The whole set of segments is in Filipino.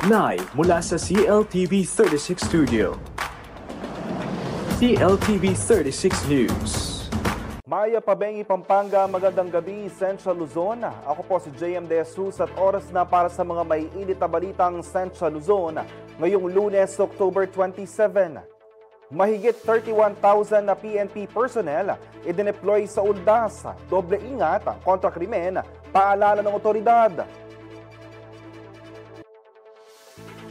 Live mula sa CLTV 36 Studio. CLTV 36 News. Maya Pabengi, Pampanga, magandang gabi, Central Luzon. Ako po si JM De Jesus at oras na para sa mga may init na balitang Central Luzon ngayong Lunes, October 27. Mahigit 31,000 na PNP personnel idineploy sa UNDAS. Doble ingat kontra krimen, paalala ng otoridad.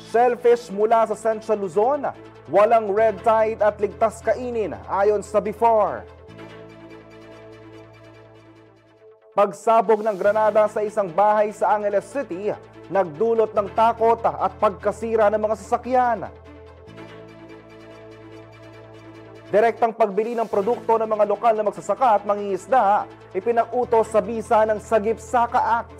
Shellfish mula sa Central Luzon, walang red tide at ligtas kainin ayon sa BIFAR. Pagsabog ng granada sa isang bahay sa Angeles City, nagdulot ng takot at pagkasira ng mga sasakyan. Direktang pagbili ng produkto ng mga lokal na magsasaka at mangingisda, ipinag-utos sa bisa ng Sagip Saka Act.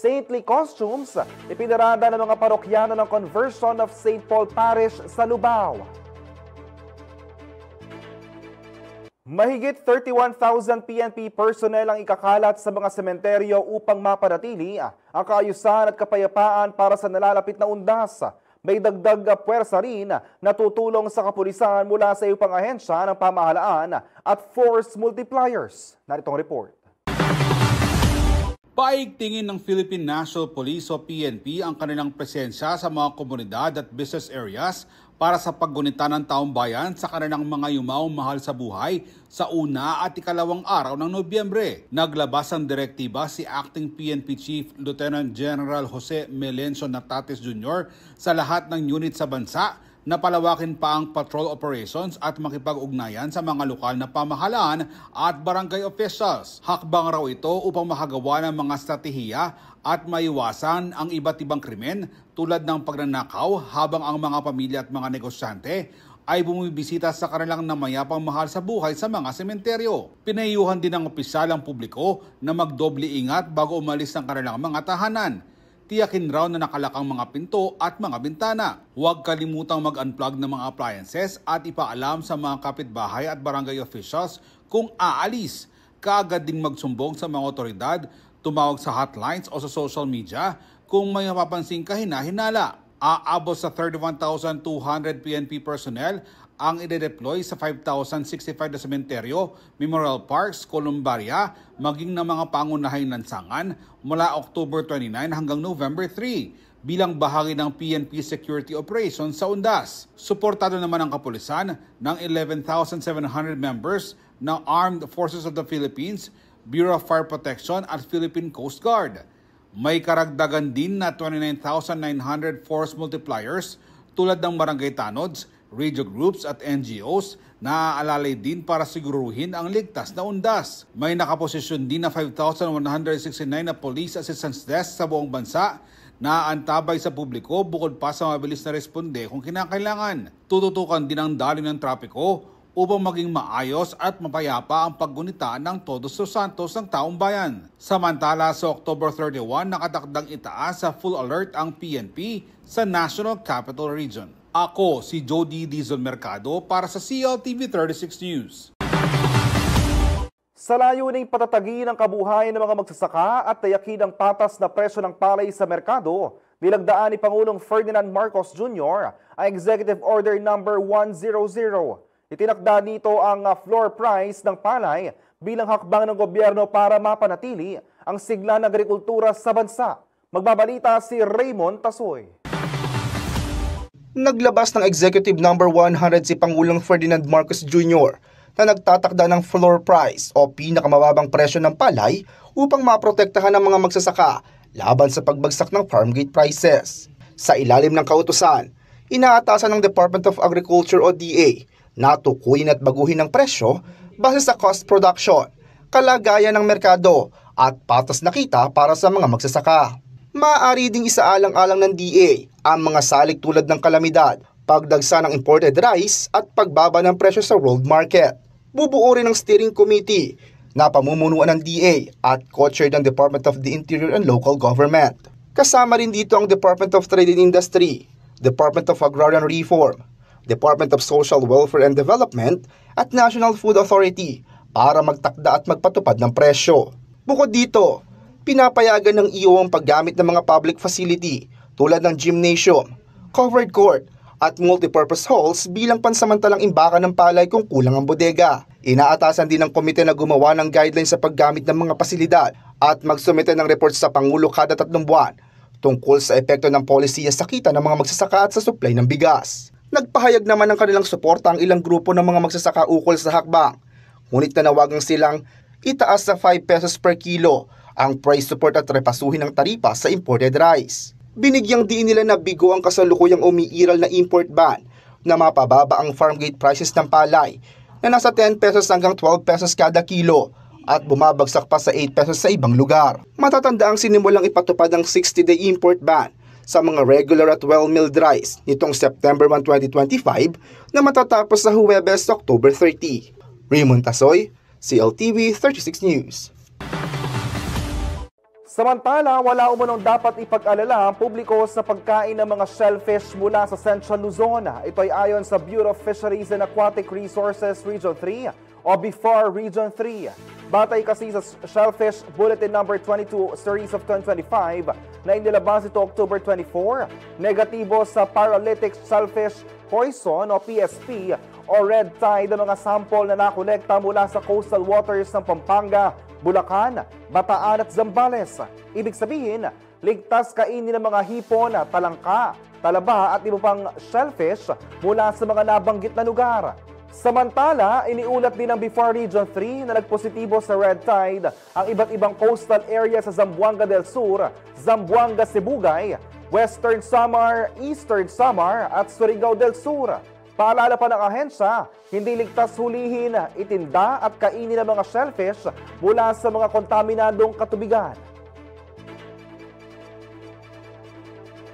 Saintly costumes, ipinarada ng mga parokyano ng Conversion of St. Paul Parish sa Lubao. Mahigit 31,000 PNP personnel ang ikakalat sa mga sementeryo upang mapanatili ang kaayusan at kapayapaan para sa nalalapit na undas. May dagdag puwersa rin na tutulong sa kapulisan mula sa ibang ahensya ng pamahalaan at force multipliers. Narito ang report. Paigtingin ng Philippine National Police o PNP ang kanilang presensya sa mga komunidad at business areas para sa paggunita ng taong bayan sa kanilang mga yumaong mahal sa buhay sa una at ikalawang araw ng Nobyembre. Naglabas ang direktiba si Acting PNP Chief Lieutenant General Jose Melencio Natates Jr. sa lahat ng unit sa bansa na palawakin pa ang patrol operations at makipag-ugnayan sa mga lokal na pamahalaan at barangay officials. Hakbang raw ito upang makagawa ng mga estratehiya at maiwasan ang iba't ibang krimen tulad ng pagnanakaw habang ang mga pamilya at mga negosyante ay bumibisita sa kanilang namayapang mahal sa buhay sa mga sementeryo. Pinayuhan din ng opisyal ang publiko na magdoble ingat bago umalis ng kanilang mga tahanan. Tiyakin raw na nakalakang mga pinto at mga bintana. Huwag kalimutang mag-unplug ng mga appliances at ipaalam sa mga kapitbahay at barangay officials kung aalis. Kaagad ding magsumbong sa mga otoridad, tumawag sa hotlines o sa social media kung may mapapansing kahina-hinala. Aabot sa 31,200 PNP personnel ang ide-deploy sa 5,065 na sementeryo, memorial parks, columbaria, maging ng mga pangunahing lansangan mula October 29 hanggang November 3 bilang bahagi ng PNP security operations sa UNDAS. Suportado naman ang kapulisan ng 11,700 members ng Armed Forces of the Philippines, Bureau of Fire Protection at Philippine Coast Guard. May karagdagan din na 29,900 force multipliers tulad ng barangay tanods, radio groups at NGOs na aalalay din para siguruhin ang ligtas na undas. May nakaposisyon din na 5,169 na police assistance desk sa buong bansa na antabay sa publiko bukod pa sa mabilis na responde kung kinakailangan. Tututukan din ang daloy ng trapiko upang maging maayos at mapayapa ang paggunita ng Todos los Santos ng taong bayan. Samantala sa October 31, nakatakdang itaas sa full alert ang PNP sa National Capital Region. Ako si Jody Dizon Mercado para sa CLTV 36 News. Sa layuning patatagin ang kabuhayan ng mga magsasaka at tayakin ang patas na presyo ng palay sa merkado, nilagdaan ni Pangulong Ferdinand Marcos Jr. ang Executive Order No. 100. Itinakda dito ang floor price ng palay bilang hakbang ng gobyerno para mapanatili ang sigla ng agrikultura sa bansa. Magbabalita si Raymond Tasoy. Naglabas ng Executive No. 100 si Pangulong Ferdinand Marcos Jr. na nagtatakda ng floor price o pinakamababang presyo ng palay upang maprotektahan ng mga magsasaka laban sa pagbagsak ng farm gate prices. Sa ilalim ng kautusan, inaatasan ng Department of Agriculture o DA na tukuyin at baguhin ang presyo base sa cost production, kalagayan ng merkado at patas na kita para sa mga magsasaka. Maaari ding isaalang-alang ng DA ang mga salik tulad ng kalamidad, pagdagsa ng imported rice at pagbaba ng presyo sa world market. Bubuo rin ng steering committee na pamumunuan ng DA at co-chaired ng Department of the Interior and Local Government. Kasama rin dito ang Department of Trade and Industry, Department of Agrarian Reform, Department of Social Welfare and Development at National Food Authority para magtakda at magpatupad ng presyo. Bukod dito, Pinapayagan ng EO ang paggamit ng mga public facility tulad ng gymnasium, covered court at multipurpose halls bilang pansamantalang imbakan ng palay kung kulang ang bodega. Inaatasan din ng komite na gumawa ng guidelines sa paggamit ng mga pasilidad at magsumite ng report sa Pangulo kada 3 buwan tungkol sa epekto ng polisiya sa kita ng mga magsasaka at sa supply ng bigas. Nagpahayag naman ng kanilang suporta ang ilang grupo ng mga magsasaka ukol sa hakbang, ngunit nanawagan silang itaas sa 5 pesos per kilo ang price support at repasuhin ng taripa sa imported rice. Binigyang diin nila na bigo ang kasalukuyang umiiral na import ban na mapababa ang farm gate prices ng palay na nasa 10 pesos hanggang 12 pesos kada kilo at bumabagsak pa sa 8 pesos sa ibang lugar. Matatanda ang sinimulang ipatupad ang 60-day import ban sa mga regular at well-milled rice nitong September 1, 2025 na matatapos sa Huwebes, October 30. Raymond Tasoy, CLTV 36 News. Samantala, wala umunong dapat ipag-alala ang publiko sa pagkain ng mga shellfish mula sa Central Luzon. Ito ay ayon sa Bureau of Fisheries and Aquatic Resources Region 3 o BIFAR Region 3. Batay kasi sa Shellfish Bulletin No. 22 Series of 2025 na inilabas ito October 24, negatibo sa paralytic shellfish poison o PSP o red tide ang mga sample na nakolekta mula sa coastal waters ng Pampanga, Bulacan, Bataan at Zambales. Ibig sabihin, ligtas kainin ng mga hipon, talangka, talaba at iba pang shellfish mula sa mga nabanggit na lugar. Samantala, iniulat din ng BIFAR Region 3 na nagpositibo sa red tide ang iba't ibang coastal area sa Zamboanga del Sur, Zamboanga Sibugay, Western Samar, Eastern Samar at Surigao del Sur. Paalala pa ng ahensya, hindi ligtas hulihin, itinda at kainin ng mga shellfish mula sa mga kontaminadong katubigan.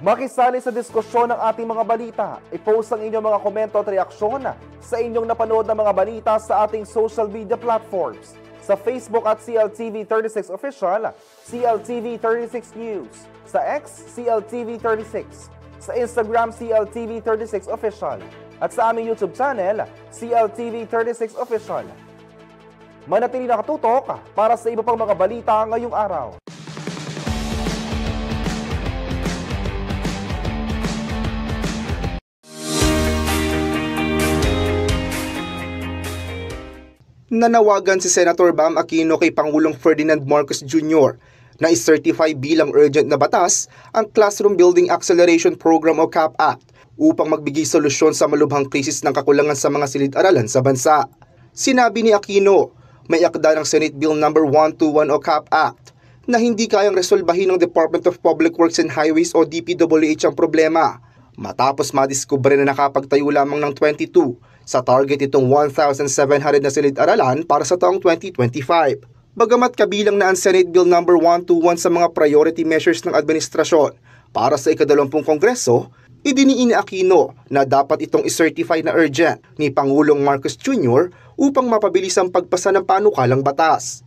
Makisali sa diskusyon ng ating mga balita. I-post ang inyong mga komento at reaksyon sa inyong napanood na mga balita sa ating social media platforms. Sa Facebook at CLTV36 Official, CLTV36 News. Sa X, CLTV36. Sa Instagram, CLTV36 Official. At sa aming YouTube channel, CLTV36 Official. Manatili nakatutok para sa iba pang mga balita ngayong araw. Nanawagan si Senator Bam Aquino kay Pangulong Ferdinand Marcos Jr. na i-certify bilang urgent na batas ang Classroom Building Acceleration Program o CAP Act upang magbigay solusyon sa malubhang krisis ng kakulangan sa mga silid-aralan sa bansa. Sinabi ni Aquino, may akda ng Senate Bill No. 121 o CAP Act na hindi kayang resolbahin ng Department of Public Works and Highways o DPWH ang problema matapos madiskubre na nakapagtayo lamang ng 22 sa target itong 1,700 na silid-aralan para sa taong 2025. Bagamat kabilang na ang Senate Bill No. 121 sa mga priority measures ng administrasyon para sa ika-20 Kongreso, idiniin ni Aquino na dapat itong i-certify na urgent ni Pangulong Marcos Jr. upang mapabilis ang pagpasa ng panukalang batas.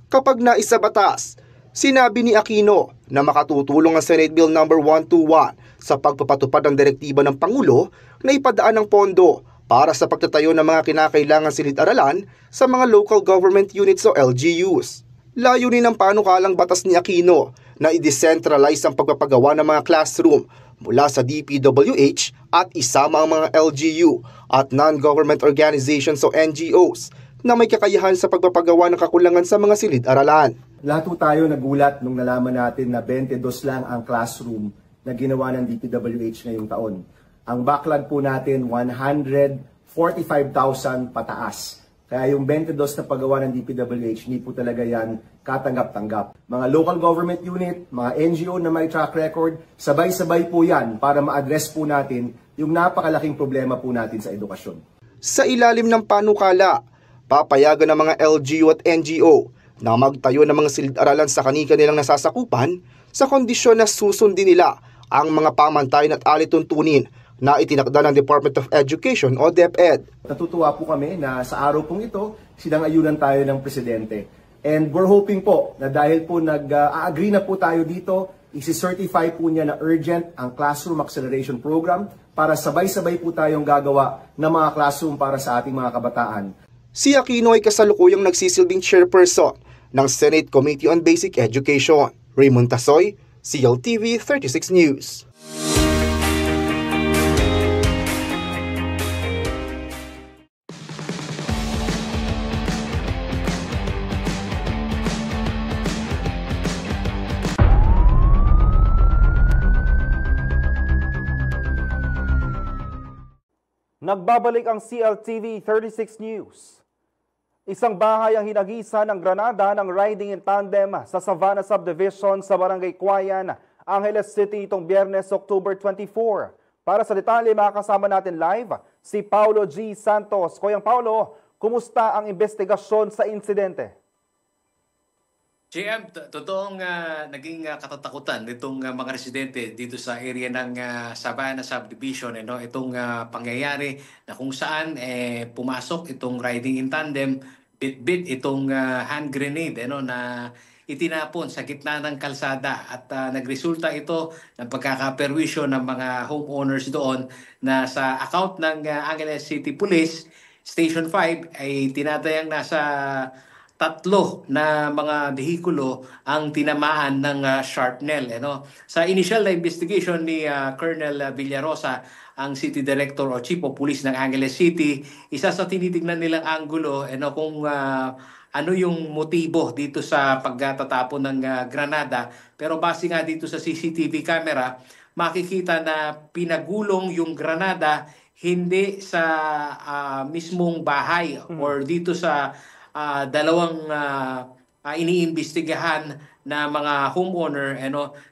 Kapag naisa batas, sinabi ni Aquino na makatutulong ang Senate Bill No. 121 sa pagpapatupad ng direktiba ng Pangulo na ipadaan ng pondo para sa pagtatayo ng mga kinakailangan silid-aralan sa mga local government units o LGUs. Layunin ng panukalang batas ni Aquino na i-decentralize ang pagpapagawa ng mga classroom mula sa DPWH at isama ang mga LGU at non-government organizations o NGOs na may kakayahan sa pagpapagawa ng kakulangan sa mga silid-aralan. Lahat po tayo nagulat nung nalaman natin na 22 lang ang classroom na ginawa ng DPWH ngayong taon. Ang backlog po natin 145,000 pataas. Kaya yung 22 na paggawa ng DPWH, hindi po talaga yan katanggap-tanggap. Mga local government unit, mga NGO na may track record, sabay-sabay po yan para ma-address po natin yung napakalaking problema po natin sa edukasyon. Sa ilalim ng panukala, papayagan ng mga LGU at NGO na magtayo ng mga silid-aralan sa kani-kanilang nasasakupan sa kondisyon na susundin nila ang mga pamantayan at alituntunin na itinakda ng Department of Education o DepEd. Natutuwa po kami na sa araw pong ito, sinangayunan tayo ng Presidente. And we're hoping po na dahil po nag-agree na po tayo dito, isi-certify po niya na urgent ang Classroom Acceleration Program para sabay-sabay po tayong gagawa ng mga classroom para sa ating mga kabataan. Si Aquino ay kasalukuyang nagsisilbing chairperson ng Senate Committee on Basic Education. Raymond Tasoy, CLTV 36 News. Nagbabalik ang CLTV 36 News. Isang bahay ang hinagisa ng granada ng riding in tandem sa Savannah Subdivision sa Barangay Quayan, Angeles City itong Biyernes, October 24. Para sa detalye, makakasama natin live si Paulo G. Santos. Kuyang Paulo, kumusta ang investigasyon sa insidente? JM, totoong naging katatakutan nitong mga residente dito sa area ng Savannah Subdivision. Itong pangyayari na kung saan pumasok itong riding in tandem, bit-bit itong hand grenade na itinapon sa gitna ng kalsada at nagresulta ito ng pagkakaperwisyo ng mga homeowners doon na sa account ng Angeles City Police Station 5 ay tinatayang nasa 3 na mga behikulo ang tinamaan ng shrapnel. Sa initial na investigation ni Colonel Villarosa, ang City Director o Chief of Police ng Angeles City, isa sa tinitingnan nilang anggulo kung ano yung motibo dito sa pagtatapon ng granada. Pero base nga dito sa CCTV camera, makikita na pinagulong yung granada hindi sa mismong bahay or dito sa dalawang iniimbestigahan na mga homeowner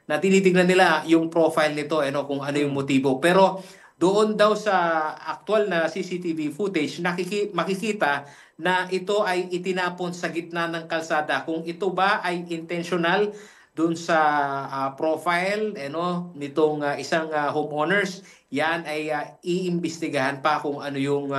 na tinitingnan nila yung profile nito kung ano yung motibo. Pero doon daw sa actual na CCTV footage makikita na ito ay itinapon sa gitna ng kalsada. Kung ito ba ay intentional doon sa profile nitong isang homeowners, yan ay iimbestigahan pa kung ano yung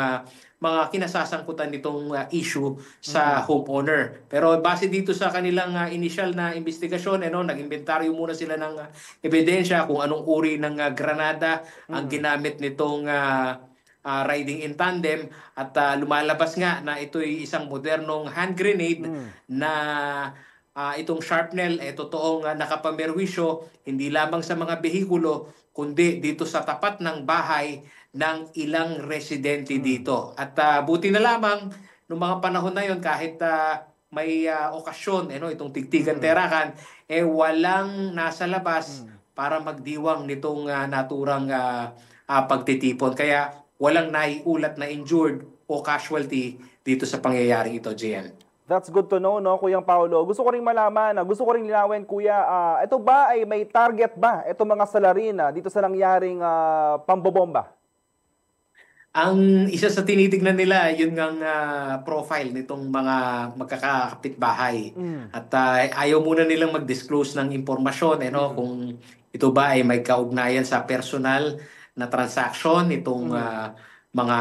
mga kinasasangkutan nitong issue sa homeowner. Pero base dito sa kanilang initial na investigasyon, nag-inventaryo muna sila ng ebidensya kung anong uri ng granada ang ginamit nitong riding in tandem at lumalabas nga na ito'y isang modernong hand grenade na itong shrapnel totoong nakapamerwisyo hindi lamang sa mga behikulo kundi dito sa tapat ng bahay ng ilang residente dito. At buti na lamang noong mga panahon na yon kahit may okasyon itong tigtigan terakan walang nasa labas para magdiwang nitong naturang pagtitipon. Kaya walang naiulat na injured o casualty dito sa pangyayaring ito, JM. That's good to know, Kuyang Paulo. Gusto ko ring malaman, gusto ko ring linawin, Kuya, ito ba ay may target ba itong mga salarin dito sa nangyaring pambobomba? Ang isa sa tinitignan nila, yun ngang profile nitong mga magkakapitbahay. At ayaw muna nilang mag-disclose ng impormasyon kung ito ba ay may kaugnayan sa personal na transaction nitong mga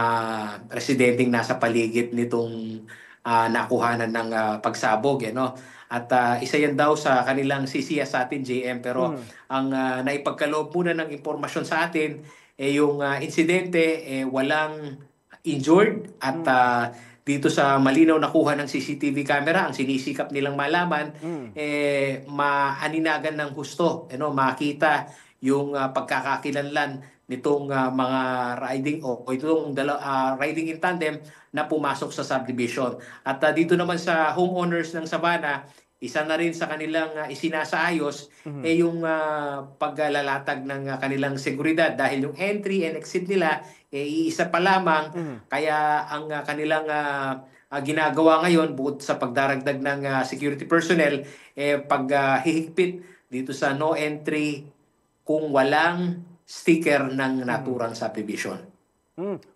residenteng nasa paligid nitong nakuhanan ng pagsabog. At isa yan daw sa kanilang sisiya sa atin, JM. Pero ang naipagkaloob muna ng impormasyon sa atin, yung insidente walang injured at dito sa malinaw na kuha ng CCTV camera, ang sinisikap nilang malaman, maaninagan ng husto, makita yung pagkakakilanlan nitong mga riding itong riding in tandem na pumasok sa subdivision. At dito naman sa homeowners ng Savannah, isa na rin sa kanilang isinasaayos yung paglalalatag ng kanilang seguridad dahil yung entry and exit nila iisa pa lamang. Kaya ang kanilang ginagawa ngayon bukod sa pagdaragdag ng security personnel paghihigpit dito sa no entry kung walang sticker ng naturang subdivision.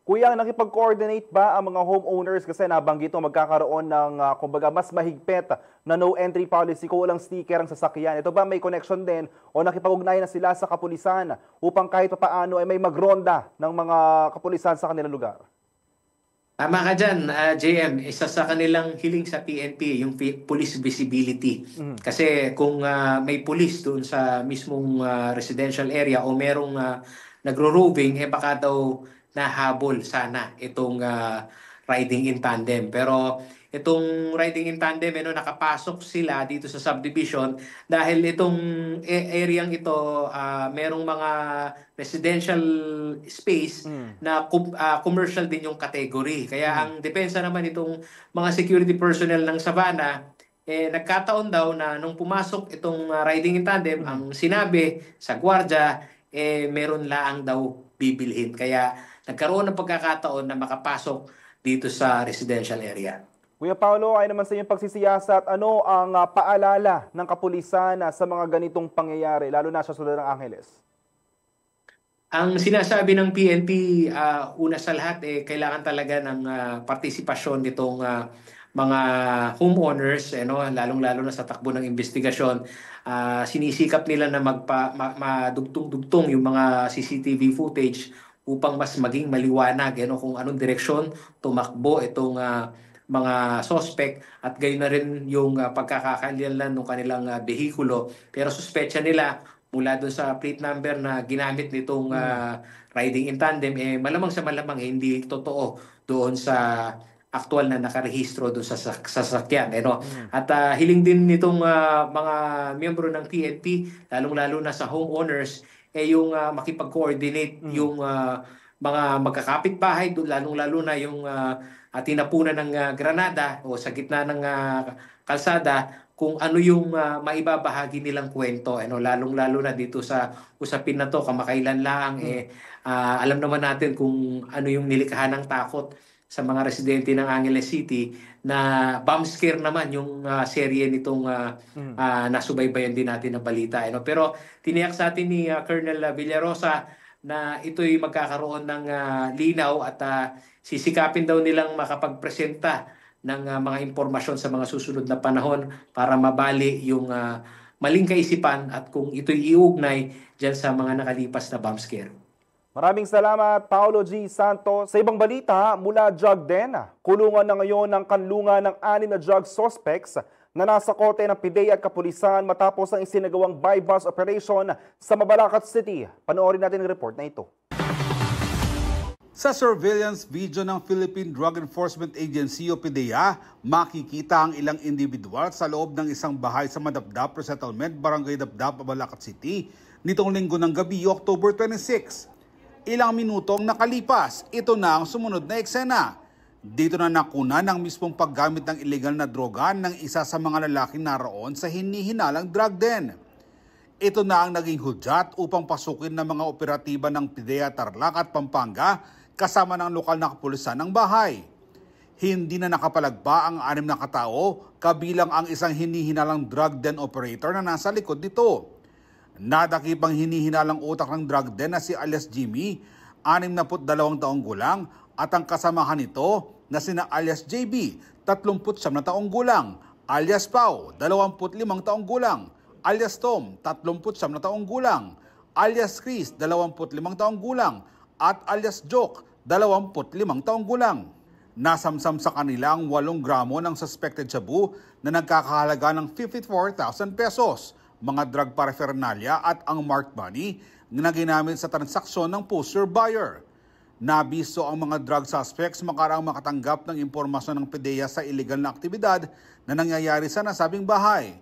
Kuya, nakipag-coordinate ba ang mga homeowners kasi nabanggit mo magkakaroon ng kumbaga mas mahigpit na no entry policy kung walang sticker ang sasakyan? Ito ba may connection din o nakipag-ugnayan na sila sa kapulisan upang kahit paano ay may magronda ng mga kapulisan sa kanilang lugar? Tama ka dyan, JM. Isa sa kanilang hiling sa PNP, yung police visibility. Kasi kung may police doon sa mismong residential area o merong nagro-roving, baka daw nahabol sana itong riding in tandem. Pero itong riding in tandem, nakapasok sila dito sa subdivision dahil itong areang ito merong mga residential space na commercial din yung category. Kaya ang depensa naman itong mga security personnel ng Sabana, nagkataon daw na nung pumasok itong riding in tandem, ang sinabi sa gwardya, meron laang daw bibilhin. Kaya nagkaroon ng pagkakataon na makapasok dito sa residential area. Kuya Paolo, ay naman sa inyong pagsisiyasat, ano ang paalala ng kapulisan sa mga ganitong pangyayari, lalo na sa Ciudad ng Angeles? Ang sinasabi ng PNP, una sa lahat, kailangan talaga ng partisipasyon nitong mga homeowners, lalong-lalo na sa takbo ng investigasyon. Sinisikap nila na madugtong-dugtong yung mga CCTV footage upang mas maging maliwanag kung anong direksyon tumakbo itong mga suspect at gayon na rin yung pagkakakilanlan ng kanilang behikulo. Pero suspecha nila mula doon sa plate number na ginamit nitong riding in tandem, malamang sa malamang hindi totoo doon sa aktual na nakarehistro doon sa sasakyan. At hiling din nitong mga miyembro ng PNP, lalong-lalo na sa homeowners, yung makipag-coordinate yung mga magkakapit-bahay, lalong-lalo na yung tinapunan ng granada o sa gitna ng kalsada, kung ano yung maibabahagi nilang kwento. Lalong-lalo na dito sa usapin na to, kamakailan lang, alam naman natin kung ano yung nilikha ng takot sa mga residente ng Angeles City, na bomb scare naman yung serye nitong nasubaybayan din natin na balita. Pero tiniyak sa atin ni Colonel Villarosa na ito'y magkakaroon ng linaw at sisikapin daw nilang makapagpresenta ng mga impormasyon sa mga susunod na panahon para mabali yung maling kaisipan at kung ito'y iugnay dyan sa mga nakalipas na bomb scare. Maraming salamat, Paolo G. Santos. Sa ibang balita, mula drug den, kulungan na ngayon ng kanlungan ng 6 na drug suspects na nasa kote ng PIDEA at kapulisan matapos ang isinagawang buy-bust operation sa Mabalacat City. Panoorin natin ang report na ito. Sa surveillance video ng Philippine Drug Enforcement Agency o PIDEA, makikita ang ilang individual sa loob ng isang bahay sa Madapdap Resettlement, Barangay Dapdap, Mabalacat City, nitong linggo ng gabi, October 26. Ilang minutong nakalipas, ito na ang sumunod na eksena. Dito na nakuna ng mismong paggamit ng illegal na droga ng isa sa mga lalaking naroon sa hinihinalang drug den. Ito na ang naging hudyat upang pasukin ng mga operatiba ng PIDEA Tarlac at Pampanga kasama ng lokal na kapulisan ng bahay. Hindi na nakapalagpa ang 6 na katao, kabilang ang isang hinihinalang drug den operator na nasa likod nito. Nadakipang hinihinalang utak ng drug den na si alias Jimmy, 62 taong gulang, at ang kasamahan nito na sina alias JB, 39 na taong gulang, alias Pau, 25 taong gulang, alias Tom, 39 na taong gulang, alias Chris, 25 taong gulang, at alias Joke, 25 taong gulang. Nasamsam sa kanila ang 8 gramo ng suspected shabu na nagkakahalaga ng 54,000 pesos, mga drug paraphernalia at ang marked money na ginamit sa transaksyon ng poster buyer. Nabisto ang mga drug suspects makaraang makatanggap ng impormasyon ng PIDEA sa illegal na aktibidad na nangyayari sa nasabing bahay.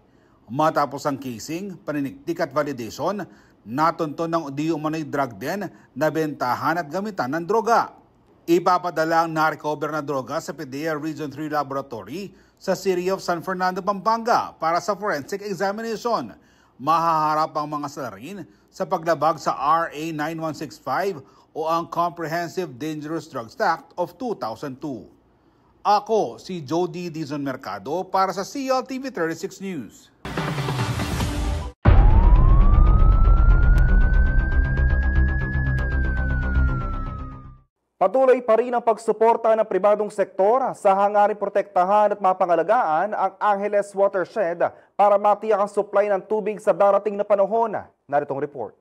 Matapos ang casing, paniniktik at validation, natunto ng di umano'y drug den na bentahan at gamitan ng droga. Ipapadala ang na-recover na droga sa PIDEA Region 3 Laboratory sa City of San Fernando, Pampanga para sa forensic examination. Mahaharap ang mga salarin sa paglabag sa RA 9165 o ang Comprehensive Dangerous Drugs Act of 2002. Ako si Jody Dizon Mercado para sa CLTV 36 News. Patuloy pa rin ang pagsuporta ng pribadong sektor sa hangaring protektahan at mapangalagaan ang Angeles Watershed para matiyak ang supply ng tubig sa darating na panahon. Naritong report.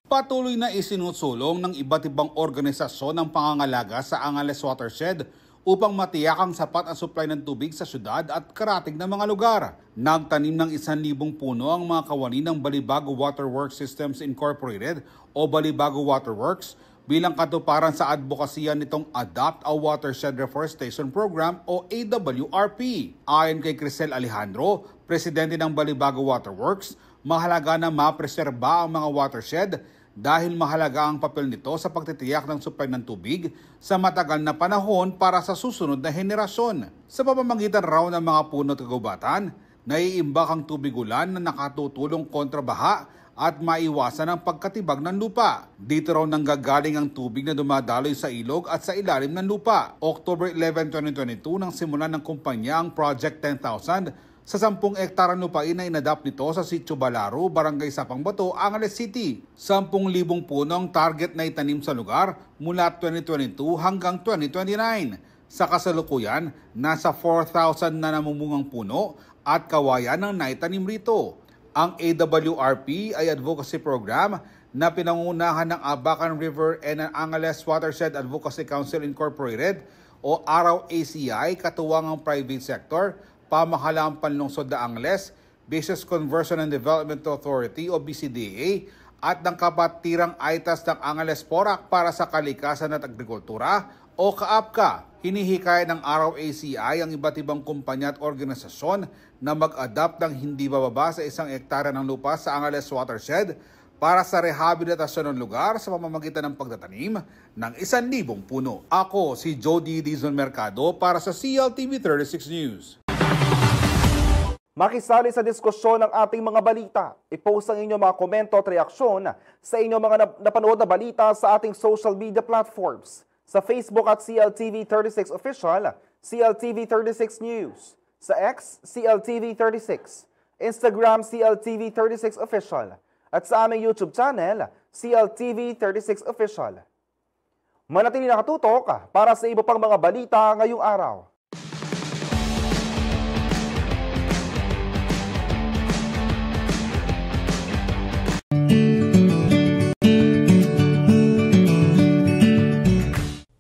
Patuloy na isinusulong ng iba't ibang organisasyon ng pangangalaga sa Angeles Watershed upang matiyak ang sapat ang supply ng tubig sa syudad at karatig na mga lugar. Nagtanim ng 1,000 puno ang mga kawani ng Balibago Waterworks Systems Incorporated o Balibago Waterworks bilang katuparan sa advokasya nitong Adopt a Watershed Reforestation Program o AWRP. Ayon kay Crisel Alejandro, presidente ng Balibago Waterworks, mahalaga na mapreserba ang mga watershed dahil mahalaga ang papel nito sa pagtitiyak ng supply ng tubig sa matagal na panahon para sa susunod na henerasyon. Sa pamamagitan raw ng mga puno at kagubatan, naiimbak ang tubig ulan na nakatutulong kontra baha at maiwasan ang pagkatibag ng lupa. Dito raw nanggagaling ang tubig na dumadaloy sa ilog at sa ilalim ng lupa. October 11, 2022 nang simulan ng kumpanya ang Project 10,000 sa 10 hektara lupain na inadapt nito sa Sitio Balaro, Barangay Sapang Bato, Angeles City. 10,000 puno ang target na itanim sa lugar mula 2022 hanggang 2029. Sa kasalukuyan, nasa 4,000 na namumungang puno at kawayan ang naitanim rito. Ang AWRP ay advocacy program na pinangunahan ng Abacan River and Angeles Watershed Advocacy Council Incorporated o Araw ACI, katuwang ang private sector, Pamahalaang Panlungsod na Angeles, Business Conversion and Development Authority o BCDA at ng Kabatirang Aitas ng Angeles Porac para sa Kalikasan at Agrikultura o KAAPKA. Hinihikayat ng Araw ACI ang iba't ibang kumpanya at organisasyon na mag-adapt ng hindi bababa sa 1 hektara ng lupa sa Angeles Watershed para sa rehabilitasyon ng lugar sa pamamagitan ng pagtatanim ng 1,000 puno. Ako si Jody Dizon Mercado para sa CLTV 36 News. Makisali sa diskusyon ng ating mga balita. I-post ang inyong mga komento at reaksyon sa inyong mga napanood na balita sa ating social media platforms. Sa Facebook at CLTV36 Official, CLTV36 News. Sa X, CLTV36. Instagram, CLTV36 Official. At sa aming YouTube channel, CLTV36 Official. Manatili nakatutok para sa iba pang mga balita ngayong araw.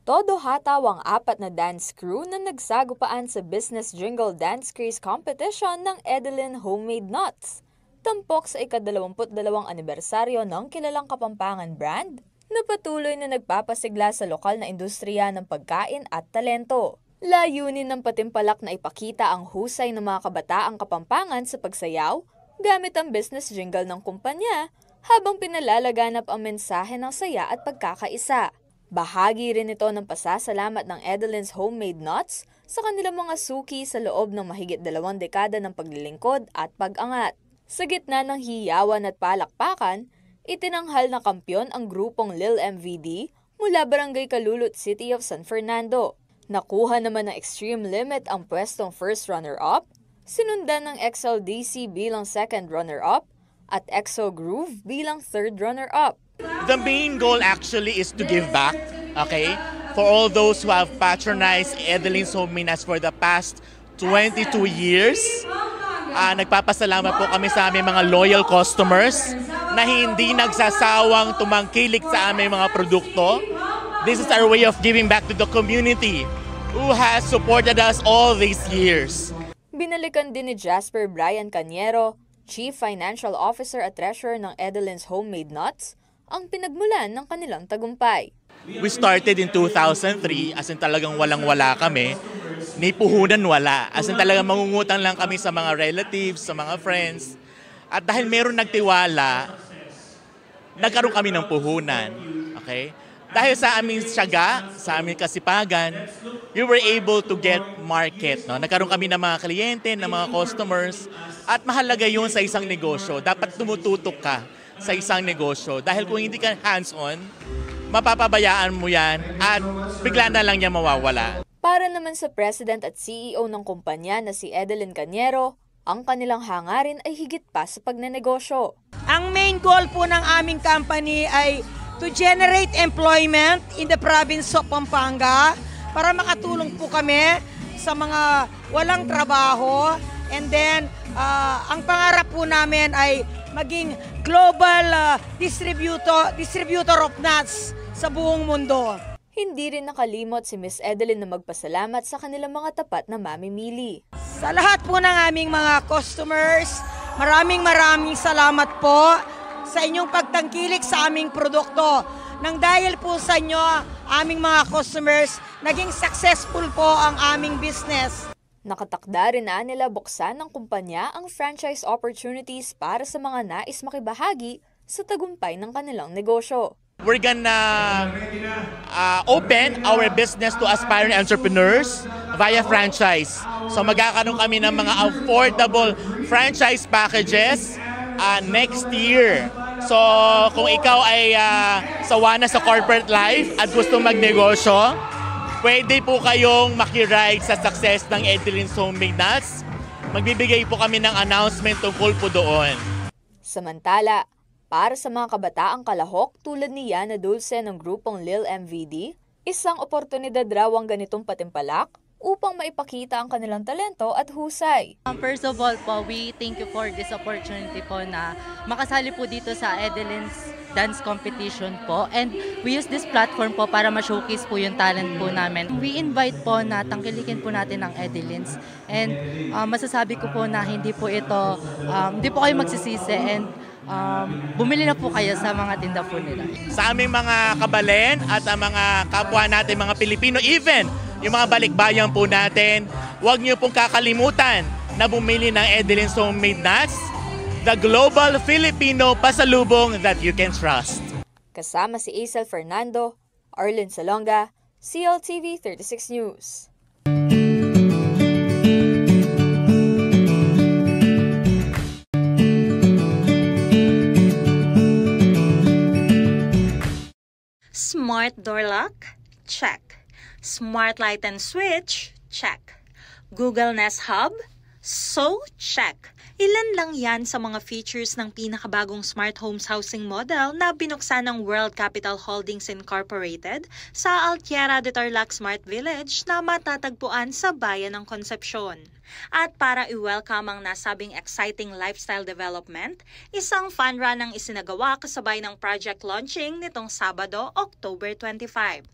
Todo hataw ang 4 na dance crew na nagsagupaan sa Business Jingle Dance Craze Competition ng Edelin Homemade Nuts. Tampok sa ika-22 anibersaryo ng kilalang Kapampangan brand na patuloy na nagpapasigla sa lokal na industriya ng pagkain at talento. Layunin ng patimpalak na ipakita ang husay ng mga kabataang Kapampangan sa pagsayaw gamit ang business jingle ng kumpanya habang pinalalaganap ang mensahe ng saya at pagkakaisa. Bahagi rin ito ng pasasalamat ng Edelin's Homemade Nuts sa kanilang mga suki sa loob ng mahigit 2 dekada ng paglilingkod at pag-angat. Sa gitna ng hiyawan at palakpakan, itinanghal na kampyon ang grupong Lil MVD mula Barangay Calulut City of San Fernando. Nakuha naman ng Extreme Limit ang pwestong first runner-up, sinundan ng XLDC bilang second runner-up, at EXO Groove bilang third runner-up. The main goal actually is to give back, okay? For all those who have patronized Edelin's Homemade Nuts for the past 22 years. Nagpapasalamat po kami sa aming mga loyal customers na hindi nagsasawang tumangkilik sa aming mga produkto. This is our way of giving back to the community who has supported us all these years. Binalikan din ni Jasper Brian Cañero, Chief Financial Officer at Treasurer ng Edelin's Homemade Nuts, ang pinagmulan ng kanilang tagumpay. We started in 2003, as in talagang walang-wala kami. Ni puhunan wala, as in talagang mangungutang lang kami sa mga relatives, sa mga friends. At dahil meron nagtiwala, nagkaroon kami ng puhunan. Okay? Dahil sa aming tiyaga, sa aming kasipagan, we were able to get market. No? Nagkaroon kami ng mga kliyente, ng mga customers, at mahalaga yun sa isang negosyo. Dapat tumututok ka sa isang negosyo. Dahil kung hindi ka hands-on, mapapabayaan mo yan at bigla na lang niya mawawala. Para naman sa President at CEO ng kumpanya na si Edelin Cañero, ang kanilang hangarin ay higit pa sa pagnenegosyo. Ang main goal po ng aming company ay to generate employment in the province of Pampanga para makatulong po kami sa mga walang trabaho. And then, ang pangarap po namin ay maging global distributor of nuts sa buong mundo. Hindi rin nakalimot si Miss Edelin na magpasalamat sa kanilang mga tapat na mamimili. Sa lahat po ng aming mga customers, maraming salamat po sa inyong pagtangkilik sa aming produkto. Nang dahil po sa inyo, aming mga customers, naging successful po ang aming business. Nakatakda rin na nila buksan ng kumpanya ang franchise opportunities para sa mga nais makibahagi sa tagumpay ng kanilang negosyo. We're gonna open our business to aspiring entrepreneurs via franchise. So magkakaroon kami ng mga affordable franchise packages next year. So kung ikaw ay sawa na sa corporate life at gusto magnegosyo, pwede po kayong makiride sa success ng Edelin's Homemade Nuts. Magbibigay po kami ng announcement tungkol po doon. Samantala, para sa mga kabataang kalahok tulad ni Yana Dulce ng grupong Lil MVD, isang oportunidad raw ang ganitong patimpalak upang maipakita ang kanilang talento at husay. First of all po, we thank you for this opportunity po na makasali po dito sa Edelin's Dance Competition po. And we use this platform po para ma-showcase po yung talent po namin. We invite po na tangkilikin po natin ang Edelin's. And masasabi ko po na hindi po ito, hindi po kayo magsisisi and bumili na po kayo sa mga tinda po nila. Sa aming mga kabalen at ang mga kapwa natin, mga Pilipino, even yung mga balikbayan po natin, huwag niyo pong kakalimutan na bumili ng Edelin's Homemade Nuts, the global Filipino pasalubong that you can trust. Kasama si Isel Fernando, Arlen Salonga, CLTV 36 News. Smart door lock? Check. Smart light and switch? Check. Google Nest Hub? So, check. Ilan lang yan sa mga features ng pinakabagong smart homes housing model na binuksan ng World Capital Holdings Incorporated sa Altiera de Tarlac Smart Village na matatagpuan sa bayan ng Concepcion. At para i-welcome ang nasabing exciting lifestyle development, isang fun run ang isinagawa kasabay ng project launching nitong Sabado, October 25.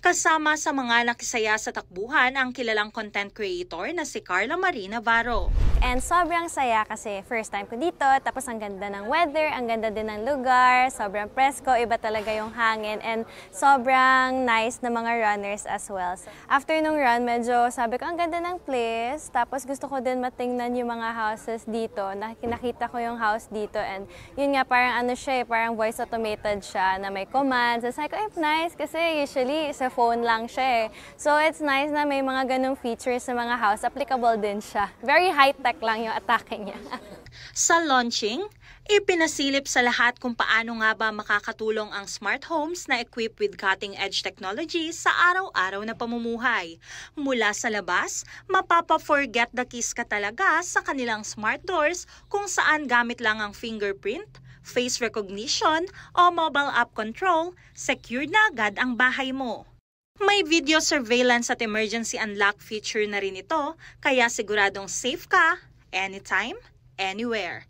Kasama sa mga nakisaya sa takbuhan ang kilalang content creator na si Carla Marie Navarro. And sobrang saya kasi first time ko dito, tapos ang ganda ng weather, ang ganda din ng lugar, sobrang presko, iba talaga yung hangin, and sobrang nice na mga runners as well. So, after nung run, medyo sabi ko, ang ganda ng place, tapos gusto ko din matingnan yung mga houses dito, nakita ko yung house dito, and yun nga, parang ano siya, parang voice automated siya na may commands. So, sabi ko, nice, kasi usually sa phone lang siya eh. So, it's nice na may mga ganung features sa mga house, applicable din siya. Very high-tech lang yung atake niya. Sa launching, ipinasilip sa lahat kung paano nga ba makakatulong ang smart homes na equipped with cutting-edge technology sa araw-araw na pamumuhay. Mula sa labas, mapapa-forget the keys ka talaga sa kanilang smart doors kung saan gamit lang ang fingerprint, face recognition o mobile app control, secured na agad ang bahay mo. May video surveillance at emergency unlock feature na rin ito, kaya siguradong safe ka, anytime, anywhere.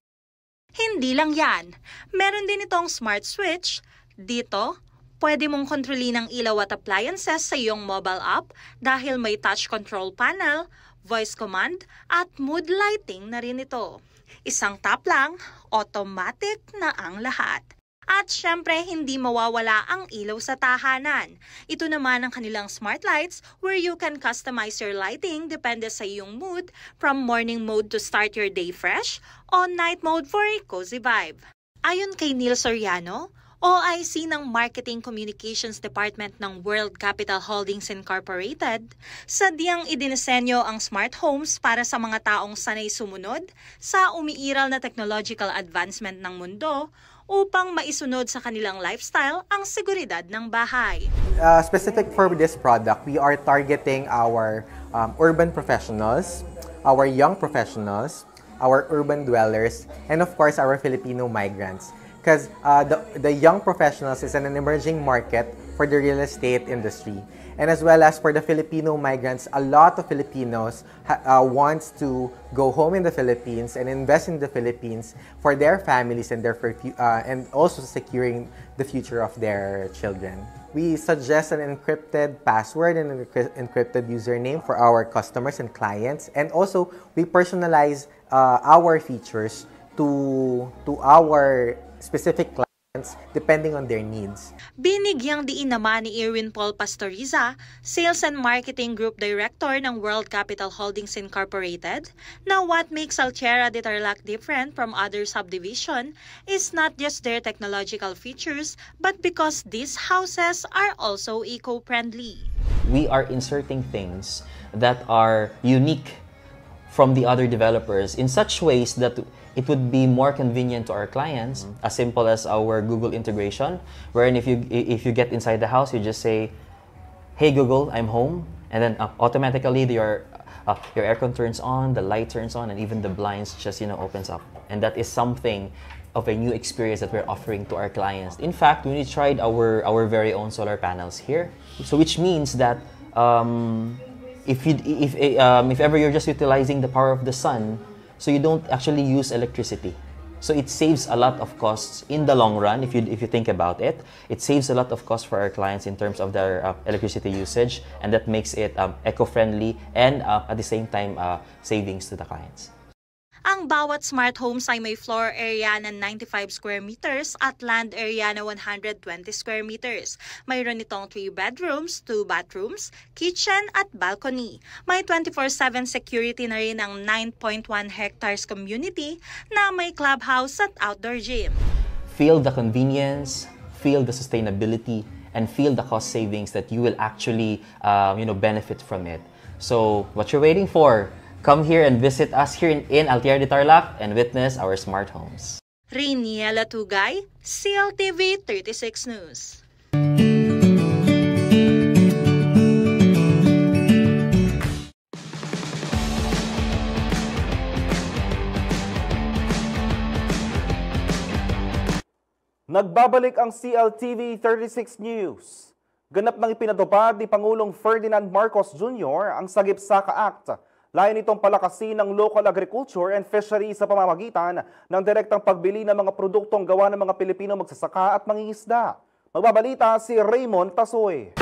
Hindi lang yan, meron din itong smart switch. Dito, pwede mong kontrolin ang ilaw at appliances sa iyong mobile app dahil may touch control panel, voice command, at mood lighting na rin ito. Isang tap lang, automatic na ang lahat. At syempre, hindi mawawala ang ilaw sa tahanan. Ito naman ang kanilang smart lights where you can customize your lighting depende sa iyong mood, from morning mode to start your day fresh o night mode for a cozy vibe. Ayon kay Neil Soriano, OIC ng Marketing Communications Department ng World Capital Holdings Incorporated, sadyang idinisenyo ang smart homes para sa mga taong sanay sumunod sa umiiral na technological advancement ng mundo upang maisunod sa kanilang lifestyle ang seguridad ng bahay. Specific for this product, we are targeting our urban professionals, our young professionals, our urban dwellers, and of course our Filipino migrants. Because the young professionals is an emerging market for the real estate industry. And as well as for the Filipino migrants, a lot of Filipinos wants to go home in the Philippines and invest in the Philippines for their families and and also securing the future of their children. We suggest an encrypted password and an encrypted username for our customers and clients. And also, we personalize our features to our specific clients. depending on their needs. Binigyang diin naman ni Irwin Paul Pastoriza, Sales and Marketing Group Director ng World Capital Holdings Incorporated, na what makes Altera de Tarlac different from other subdivision is not just their technological features, but because these houses are also eco-friendly. We are inserting things that are unique from the other developers in such ways that it would be more convenient to our clients, as simple as our Google integration, wherein if you get inside the house, you just say, "Hey Google, I'm home," and then automatically your aircon turns on, the light turns on, and even the blinds just opens up. And that is something of a new experience that we're offering to our clients. In fact, we tried our very own solar panels here, so which means that if ever you're just utilizing the power of the sun, so you don't actually use electricity. So it saves a lot of costs in the long run. If you think about it, it saves a lot of costs for our clients in terms of their electricity usage, and that makes it eco-friendly and at the same time savings to the clients. Ang bawat smart homes ay may floor area na 95 square meters at land area na 120 square meters. Mayroon itong 3 bedrooms, 2 bathrooms, kitchen at balcony. May 24/7 security na rin ang 9.1 hectares community na may clubhouse at outdoor gym. Feel the convenience, feel the sustainability, and feel the cost savings that you will actually benefit from it. So what you're waiting for? Come here and visit us here in Altera de Tarlac and witness our smart homes. Riniela Tugay, CLTV 36 News. Nagbabalik ang CLTV 36 News. Ganap nang ipinatupad ni Pangulong Ferdinand Marcos Jr. ang Sagip Saka Act. Layon itong palakasin ng local agriculture and fishery sa pamamagitan ng direktang pagbili ng mga produktong gawa ng mga Pilipino magsasaka at mangingisda. Magbabalita si Raymond Tasoy.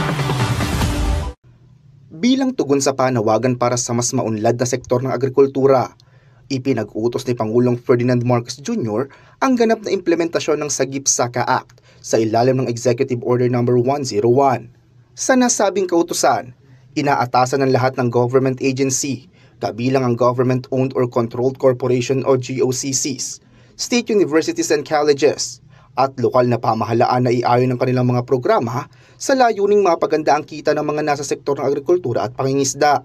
Bilang tugon sa panawagan para sa mas maunlad na sektor ng agrikultura, ipinag-utos ni Pangulong Ferdinand Marcos Jr. ang ganap na implementasyon ng Sagip Saka Act sa ilalim ng Executive Order No. 101. Sa nasabing kautusan, inaatasan ng lahat ng government agency, kabilang ang government-owned or controlled corporation o GOCCs, state universities and colleges, at lokal na pamahalaan na iayon ng kanilang mga programa sa layuning mapaganda ang kita ng mga nasa sektor ng agrikultura at pangingisda.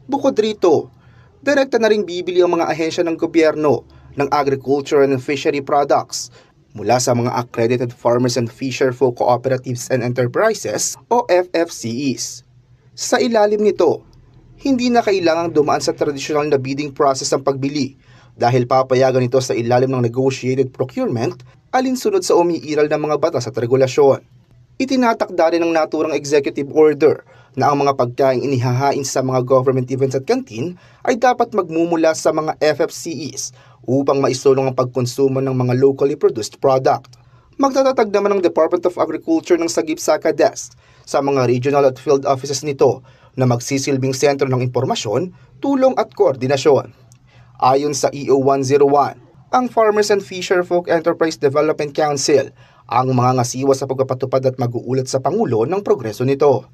Bukod rito, direkta na ring bibili ang mga ahensya ng gobyerno ng agriculture and fishery products mula sa mga accredited farmers and fisherfolk cooperatives and enterprises o FFCEs. Sa ilalim nito, hindi na kailangang dumaan sa tradisyonal na bidding process ang pagbili dahil papayagan ito sa ilalim ng negotiated procurement alinsunod sa umiiral ng mga batas at regulasyon. Itinatakda rin ng naturang executive order na ang mga pagkaing inihahain sa mga government events at canteen ay dapat magmumula sa mga FFCEs upang maisulong ang pagkonsumo ng mga locally produced product. Magtatatag naman ng Department of Agriculture ng Sagip Saka Desk sa mga regional at field offices nito na magsisilbing sentro ng impormasyon, tulong at koordinasyon. Ayon sa EO 101, ang Farmers and Fisherfolk Enterprise Development Council ang mga ngasiwa sa pagpapatupad at mag-uulat sa Pangulo ng progreso nito.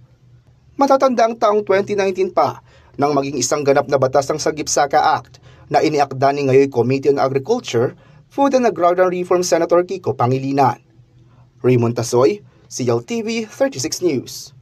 Matatanda ang taong 2019 pa nang maging isang ganap na batas ang Sagip Saka Act na iniakda ni ngayon Committee on Agriculture, Food and Agrarian Reform Senator Kiko Pangilinan. Raymond Tasoy, CLTV 36 News.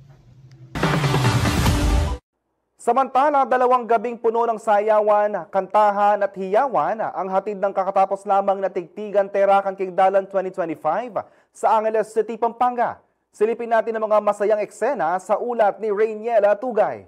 Samantala, 2 gabing puno ng sayawan, kantahan at hiyawan ang hatid ng kakatapos lamang na Tigtigan Terakan Kingdalan 2025 sa Angeles City, Pampanga. Silipin natin ang mga masayang eksena sa ulat ni Riniela Tugay.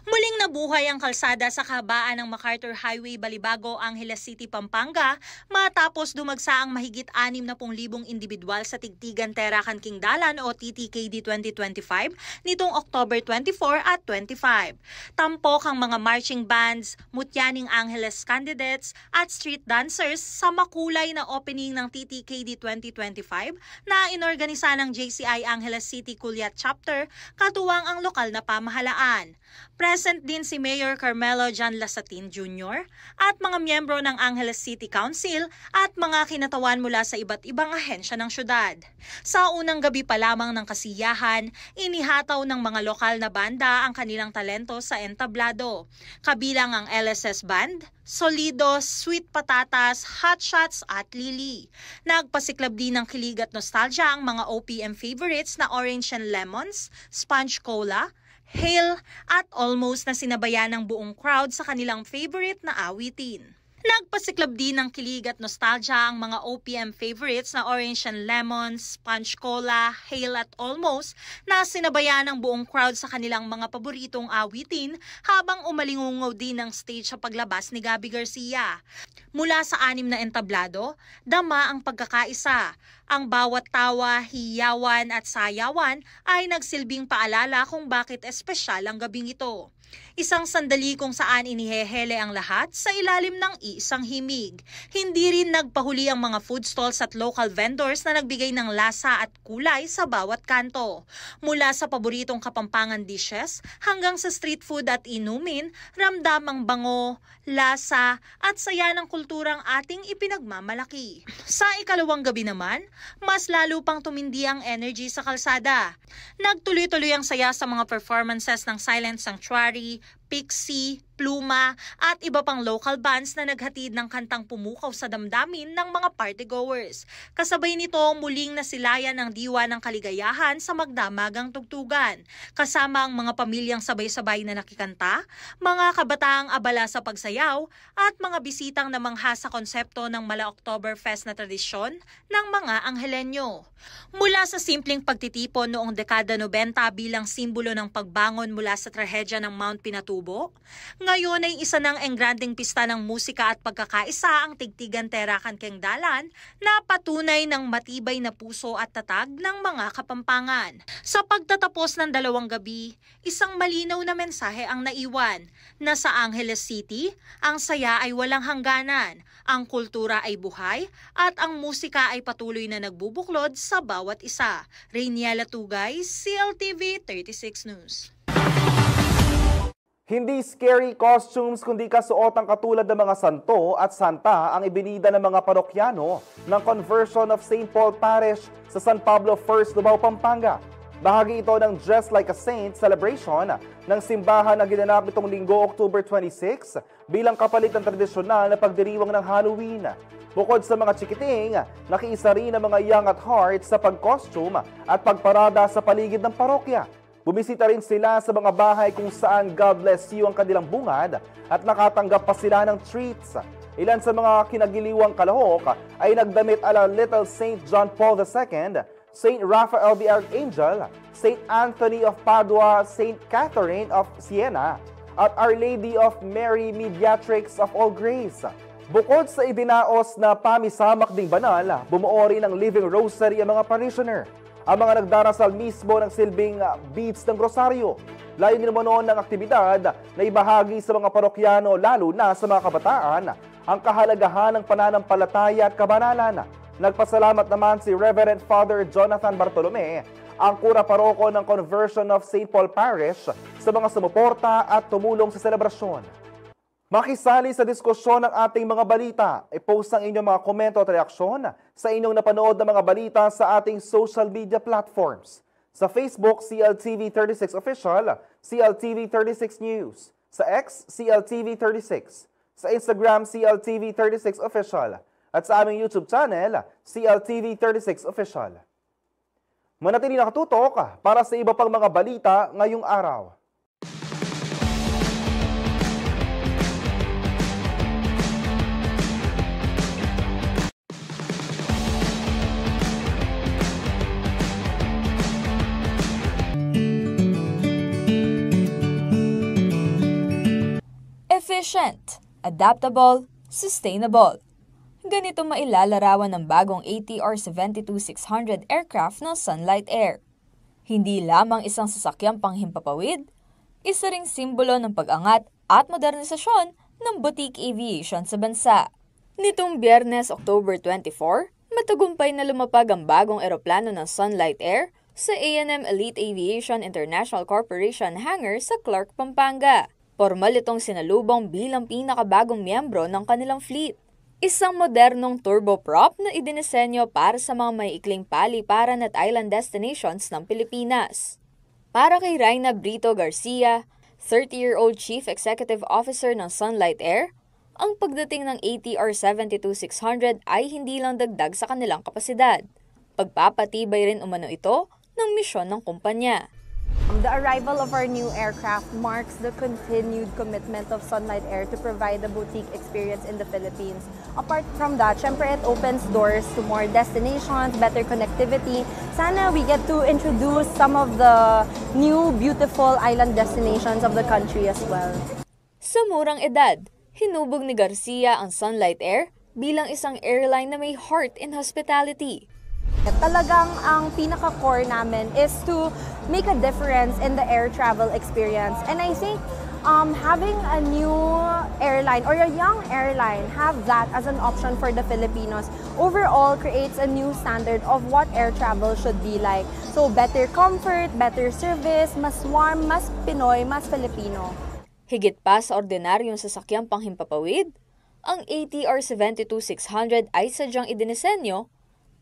Muling nabuhay ang kalsada sa kahabaan ng MacArthur Highway, Balibago, Angeles City, Pampanga matapos dumagsa ang mahigit 60,000 individual sa Tigtigan Terakan Kingdalan o TTKD 2025 nitong October 24 at 25. Tampok ang mga marching bands, mutyaning Angeles candidates at street dancers sa makulay na opening ng TTKD 2025 na inorganisa ng JCI Angeles City Culiat Chapter katuwang ang lokal na pamahalaan. Present din si Mayor Carmelo Jan Lasatin Jr. at mga miyembro ng Angeles City Council at mga kinatawan mula sa iba't ibang ahensya ng syudad. Sa unang gabi pa lamang ng kasiyahan, inihataw ng mga lokal na banda ang kanilang talento sa entablado. Kabilang ang LSS Band, Solidos, Sweet Patatas, Hot Shots at Lily. Nagpasiklab din ng kilig at nostalgia ang mga OPM favorites na Orange and Lemons, Sponge Cola, Hail at Almost na sinabayan ng buong crowd sa kanilang favorite na awitin. Nagpasiklab din ng kilig at nostalgia ang mga OPM favorites na Orange and Lemons, Sponge Cola, Hail at Almost na sinabayan ng buong crowd sa kanilang mga paboritong awitin habang umalingungaw din ng stage sa paglabas ni Gabby Garcia. Mula sa 6 na entablado, dama ang pagkakaisa. Ang bawat tawa, hiyawan at sayawan ay nagsilbing paalala kung bakit espesyal ang gabing ito. Isang sandali kung saan inihehele ang lahat sa ilalim ng iisang himig. Hindi rin nagpahuli ang mga food stalls at local vendors na nagbigay ng lasa at kulay sa bawat kanto. Mula sa paboritong Kapampangan dishes hanggang sa street food at inumin, ramdam ang bango, lasa at saya ng kulturang ating ipinagmamalaki. Sa ikalawang gabi naman, mas lalo pang tumindi ang energy sa kalsada. Nagtuloy-tuloy ang saya sa mga performances ng Silent Sanctuary, Pixie, Pluma at iba pang local bands na naghatid ng kantang pumukaw sa damdamin ng mga partygoers. Kasabay nito, muling nasilayan ang diwa ng kaligayahan sa magdamagang tugtugan. Kasama ang mga pamilyang sabay-sabay na nakikanta, mga kabataang abala sa pagsayaw at mga bisitang namangha sa konsepto ng Mala Oktoberfest na tradisyon ng mga Anghelenyo. Mula sa simpleng pagtitipon noong dekada 90 bilang simbolo ng pagbangon mula sa trahedya ng Mount Pinatubo, ngayon ay isa ng engranding pista ng musika at pagkakaisa ang Tigtigan Terakan Kengdalan na patunay ng matibay na puso at tatag ng mga Kapampangan. Sa pagtatapos ng 2 gabi, isang malinaw na mensahe ang naiwan na sa Angeles City, ang saya ay walang hangganan, ang kultura ay buhay at ang musika ay patuloy na nagbubuklod sa bawat isa. Rainiela Tugay, CLTV 36 News. Hindi scary costumes kundi kasuotang katulad ng mga santo at santa ang ibinida ng mga parokyano ng Conversion of St. Paul Parish sa San Pablo First, Lubao, Pampanga. Bahagi ito ng Dress Like a Saint celebration ng simbahan na ginanap itong Linggo, October 26 bilang kapalit ng tradisyonal na pagdiriwang ng Halloween. Bukod sa mga chikiting, nakiisa rin ang mga young at heart sa pag-costume at pagparada sa paligid ng parokya. Bumisita rin sila sa mga bahay kung saan God bless you ang kanilang bungad at nakatanggap pa sila ng treats. Ilan sa mga kinagiliwang kalahok ay nagdamit ala Little Saint John Paul II, Saint Raphael the Archangel, Saint Anthony of Padua, Saint Catherine of Siena, at Our Lady of Mary Mediatrix of All Grace. Bukod sa idinaos na pamisamak ding banal, bumuo rin ng Living Rosary ang mga parishioner. Ang mga nagdarasal mismo ng silbing beads ng rosaryo. Layunin naman noon ng aktibidad na ibahagi sa mga parokyano lalo na sa mga kabataan ang kahalagahan ng pananampalataya at kabanalan. Nagpasalamat naman si Reverend Father Jonathan Bartolome, ang kura paroko ng Conversion of St. Paul Parish, sa mga sumuporta at tumulong sa selebrasyon. Makisali sa diskusyon ng ating mga balita. I-post ang inyong mga komento at reaksyon sa inyong napanood na mga balita sa ating social media platforms. Sa Facebook, CLTV36 Official, CLTV36 News. Sa X, CLTV36. Sa Instagram, CLTV36 Official. At sa aming YouTube channel, CLTV36 Official. Manatili nakatutok para sa iba pang mga balita ngayong araw. Efficient, adaptable, sustainable. Ganito mailalarawan ng bagong ATR 72-600 aircraft ng Sunlight Air. Hindi lamang isang sasakyang panghimpapawid, isa ring simbolo ng pag-angat at modernisasyon ng boutique aviation sa bansa. Nitong Biyernes, October 24, matagumpay na lumapag ang bagong eroplano ng Sunlight Air sa A&M Elite Aviation International Corporation hangar sa Clark, Pampanga. Formal itong sinalubong bilang pinakabagong miyembro ng kanilang fleet. Isang modernong turboprop na idinisenyo para sa mga maiikling paliparan at island destinations ng Pilipinas. Para kay Raina Brito Garcia, 30-year-old Chief Executive Officer ng Sunlight Air, ang pagdating ng ATR 72600 ay hindi lang dagdag sa kanilang kapasidad. Pagpapatibay rin umano ito ng misyon ng kumpanya. The arrival of our new aircraft marks the continued commitment of Sunlight Air to provide a boutique experience in the Philippines. Apart from that, syempre it opens doors to more destinations, better connectivity. Sana we get to introduce some of the new beautiful island destinations of the country as well. Sa murang edad, hinubog ni Garcia ang Sunlight Air bilang isang airline na may heart in hospitality. Talagang ang pinaka-core namin is to make a difference in the air travel experience. And I think having a new airline or a young airline have that as an option for the Filipinos overall creates a new standard of what air travel should be like. So better comfort, better service, mas warm, mas Pinoy, mas Filipino. Higit pa sa ordinaryong sasakyang panghimpapawid, ang ATR 72600 ay sadyang idinisenyo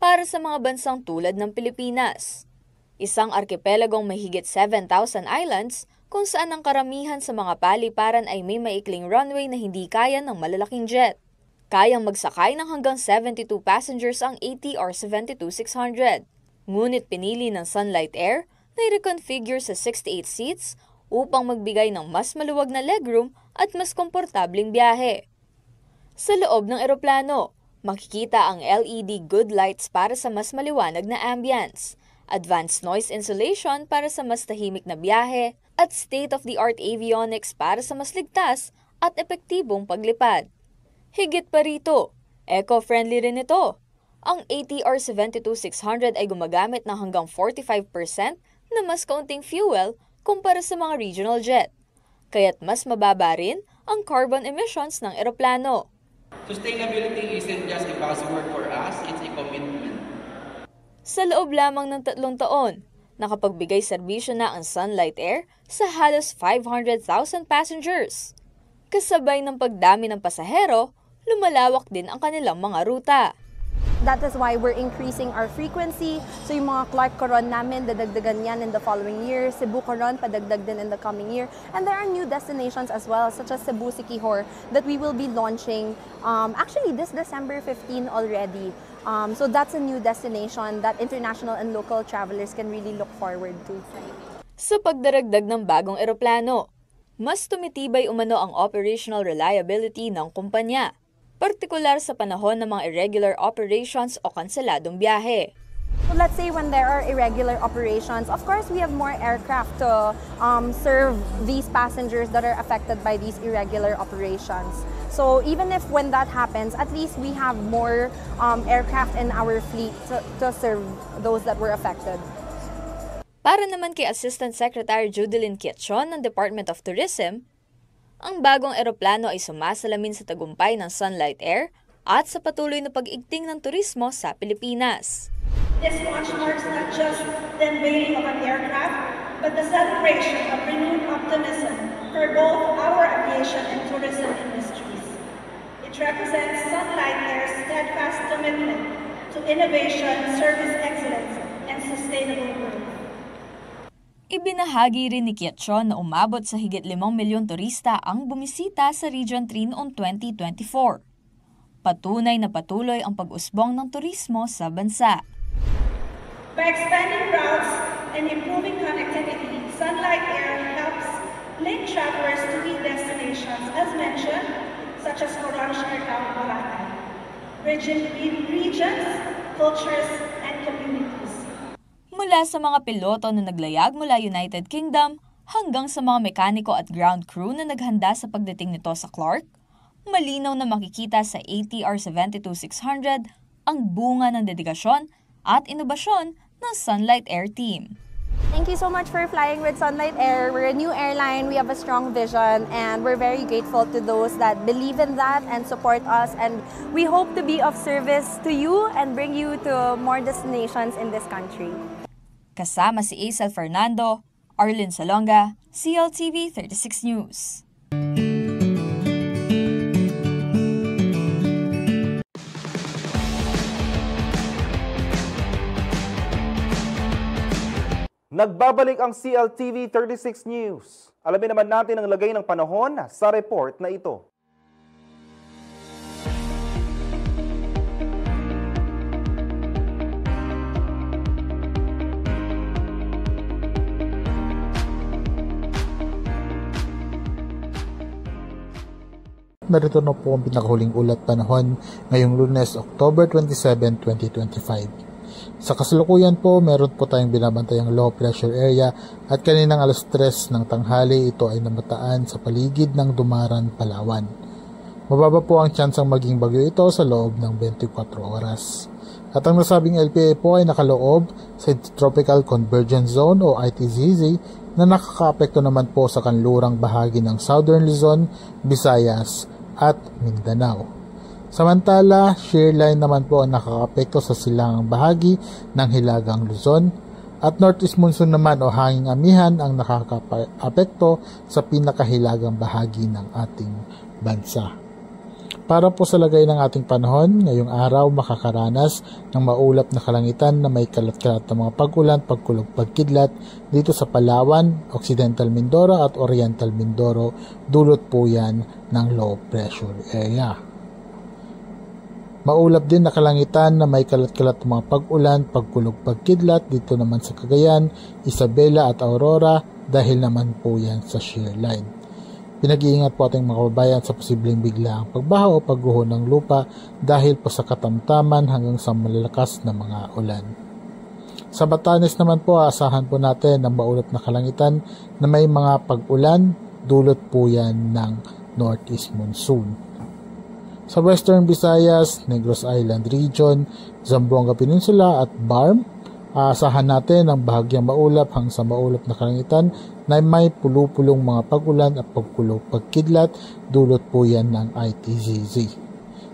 para sa mga bansang tulad ng Pilipinas. Isang arkipelagong may higit 7,000 islands kung saan ang karamihan sa mga paliparan ay may maikling runway na hindi kaya ng malalaking jet. Kayang magsakay ng hanggang 72 passengers ang ATR 72600. Ngunit pinili ng Sunlight Air na i-reconfigure sa 68 seats upang magbigay ng mas maluwag na legroom at mas komportabling biyahe. Sa loob ng eroplano, makikita ang LED good lights para sa mas maliwanag na ambience, advanced noise insulation para sa mas tahimik na biyahe, at state-of-the-art avionics para sa mas ligtas at epektibong paglipad. Higit pa rito, eco-friendly rin ito. Ang ATR 72600 ay gumagamit ng hanggang 45% na mas kaunting fuel kumpara sa mga regional jet, kaya't mas mababa rin ang carbon emissions ng eroplano. Sustainability isn't just a buzzword for us, it's a commitment. Sa loob lamang ng 3 taon, nakapagbigay serbisyo na ang Sunlight Air sa halos 500,000 passengers. Kasabay ng pagdami ng pasahero, lumalawak din ang kanilang mga ruta. That is why we're increasing our frequency. So yung mga Clark Coron namin, dadagdagan yan in the following year. Cebu Coron, padagdag din in the coming year. And there are new destinations as well, such as Cebu Siquijor, that we will be launching actually this December 15 already. So that's a new destination that international and local travelers can really look forward to. Sa pagdaragdag ng bagong eroplano, mas tumitibay umano ang operational reliability ng kumpanya, partikular sa panahon ng mga irregular operations o kanseladong biyahe. So let's say when there are irregular operations, of course we have more aircraft to serve these passengers that are affected by these irregular operations. So even if when that happens, at least we have more aircraft in our fleet to serve those that were affected. Para naman kay Assistant Secretary Judilyn Quiachon ng Department of Tourism, ang bagong eroplano ay sumasalamin sa tagumpay ng Sunlight Air at sa patuloy na pag-igting ng turismo sa Pilipinas. This launch marks not just the unveiling of an aircraft, but the celebration of renewed optimism for both our aviation and tourism industries. It represents Sunlight Air's steadfast commitment to innovation, service excellence, and sustainable growth. Ibinahagi rin ni Quiachon na umabot sa higit 5 milyon turista ang bumisita sa Region 3 noong 2024. Patunay na patuloy ang pag-usbong ng turismo sa bansa. By expanding routes and improving connectivity, Sunlight Air helps link travelers to key destinations, as mentioned, such as Coron, Siargao, Boracay, regions, cultures, and communities. Mula sa mga piloto na naglayag mula United Kingdom hanggang sa mga mekaniko at ground crew na naghanda sa pagdating nito sa Clark, malinaw na makikita sa ATR 72600 ang bunga ng dedikasyon at inobasyon ng Sunlight Air team. Thank you so much for flying with Sunlight Air. We're a new airline, we have a strong vision, and we're very grateful to those that believe in that and support us. And we hope to be of service to you and bring you to more destinations in this country. Kasama si Aisel Fernando, Arlene Salonga, CLTV 36 News. Nagbabalik ang CLTV 36 News. Alamin naman natin ang lagay ng panahon sa report na ito. Narito na po ang pinakahuling ulat panahon ngayong Lunes, October 27, 2025. Sa kasalukuyan po, meron po tayong binabantayang low pressure area at kaninang alas 3 ng tanghali ito ay namataan sa paligid ng Dumaran, Palawan. Mababa po ang tsansang maging bagyo ito sa loob ng 24 oras. At ang nasabing LPA po ay nakaloob sa Tropical Convergence Zone o ITZZ na nakakaapekto naman po sa kanlurang bahagi ng Southern Luzon, Visayas at Mindanao. Samantala, shear line naman po ang nakakaapekto sa silangang bahagi ng Hilagang Luzon at northeast monsoon naman o hanging amihan ang nakakaapekto sa pinakahilagang bahagi ng ating bansa. Para po sa lagay ng ating panahon, ngayong araw makakaranas ng maulap na kalangitan na may kalat-kalat na mga pag-ulan, pagkulog, pagkidlat dito sa Palawan, Occidental Mindoro at Oriental Mindoro. Dulot po yan ng low pressure area. Maulap din na kalangitan na may kalat-kalat mga pag-ulan, pagkulog, pagkidlat dito naman sa Cagayan, Isabela at Aurora dahil naman po yan sa shear line. Pinag-iingat po ating mga kababayan sa posibleng biglaang pagbaha o pagguho ng lupa dahil po sa katamtaman hanggang sa malalakas na mga ulan. Sa Batanes naman po, aasahan po natin ang maulap na kalangitan na may mga pag-ulan, dulot po yan ng northeast monsoon. Sa Western Visayas, Negros Island Region, Zamboanga Peninsula at Barm, aasahan natin ang bahagyang maulap hanggang sa maulap na kalangitan na may pulupulong mga pag-ulan at pagkulog pagkidlat, dulot po yan ng ITZZ.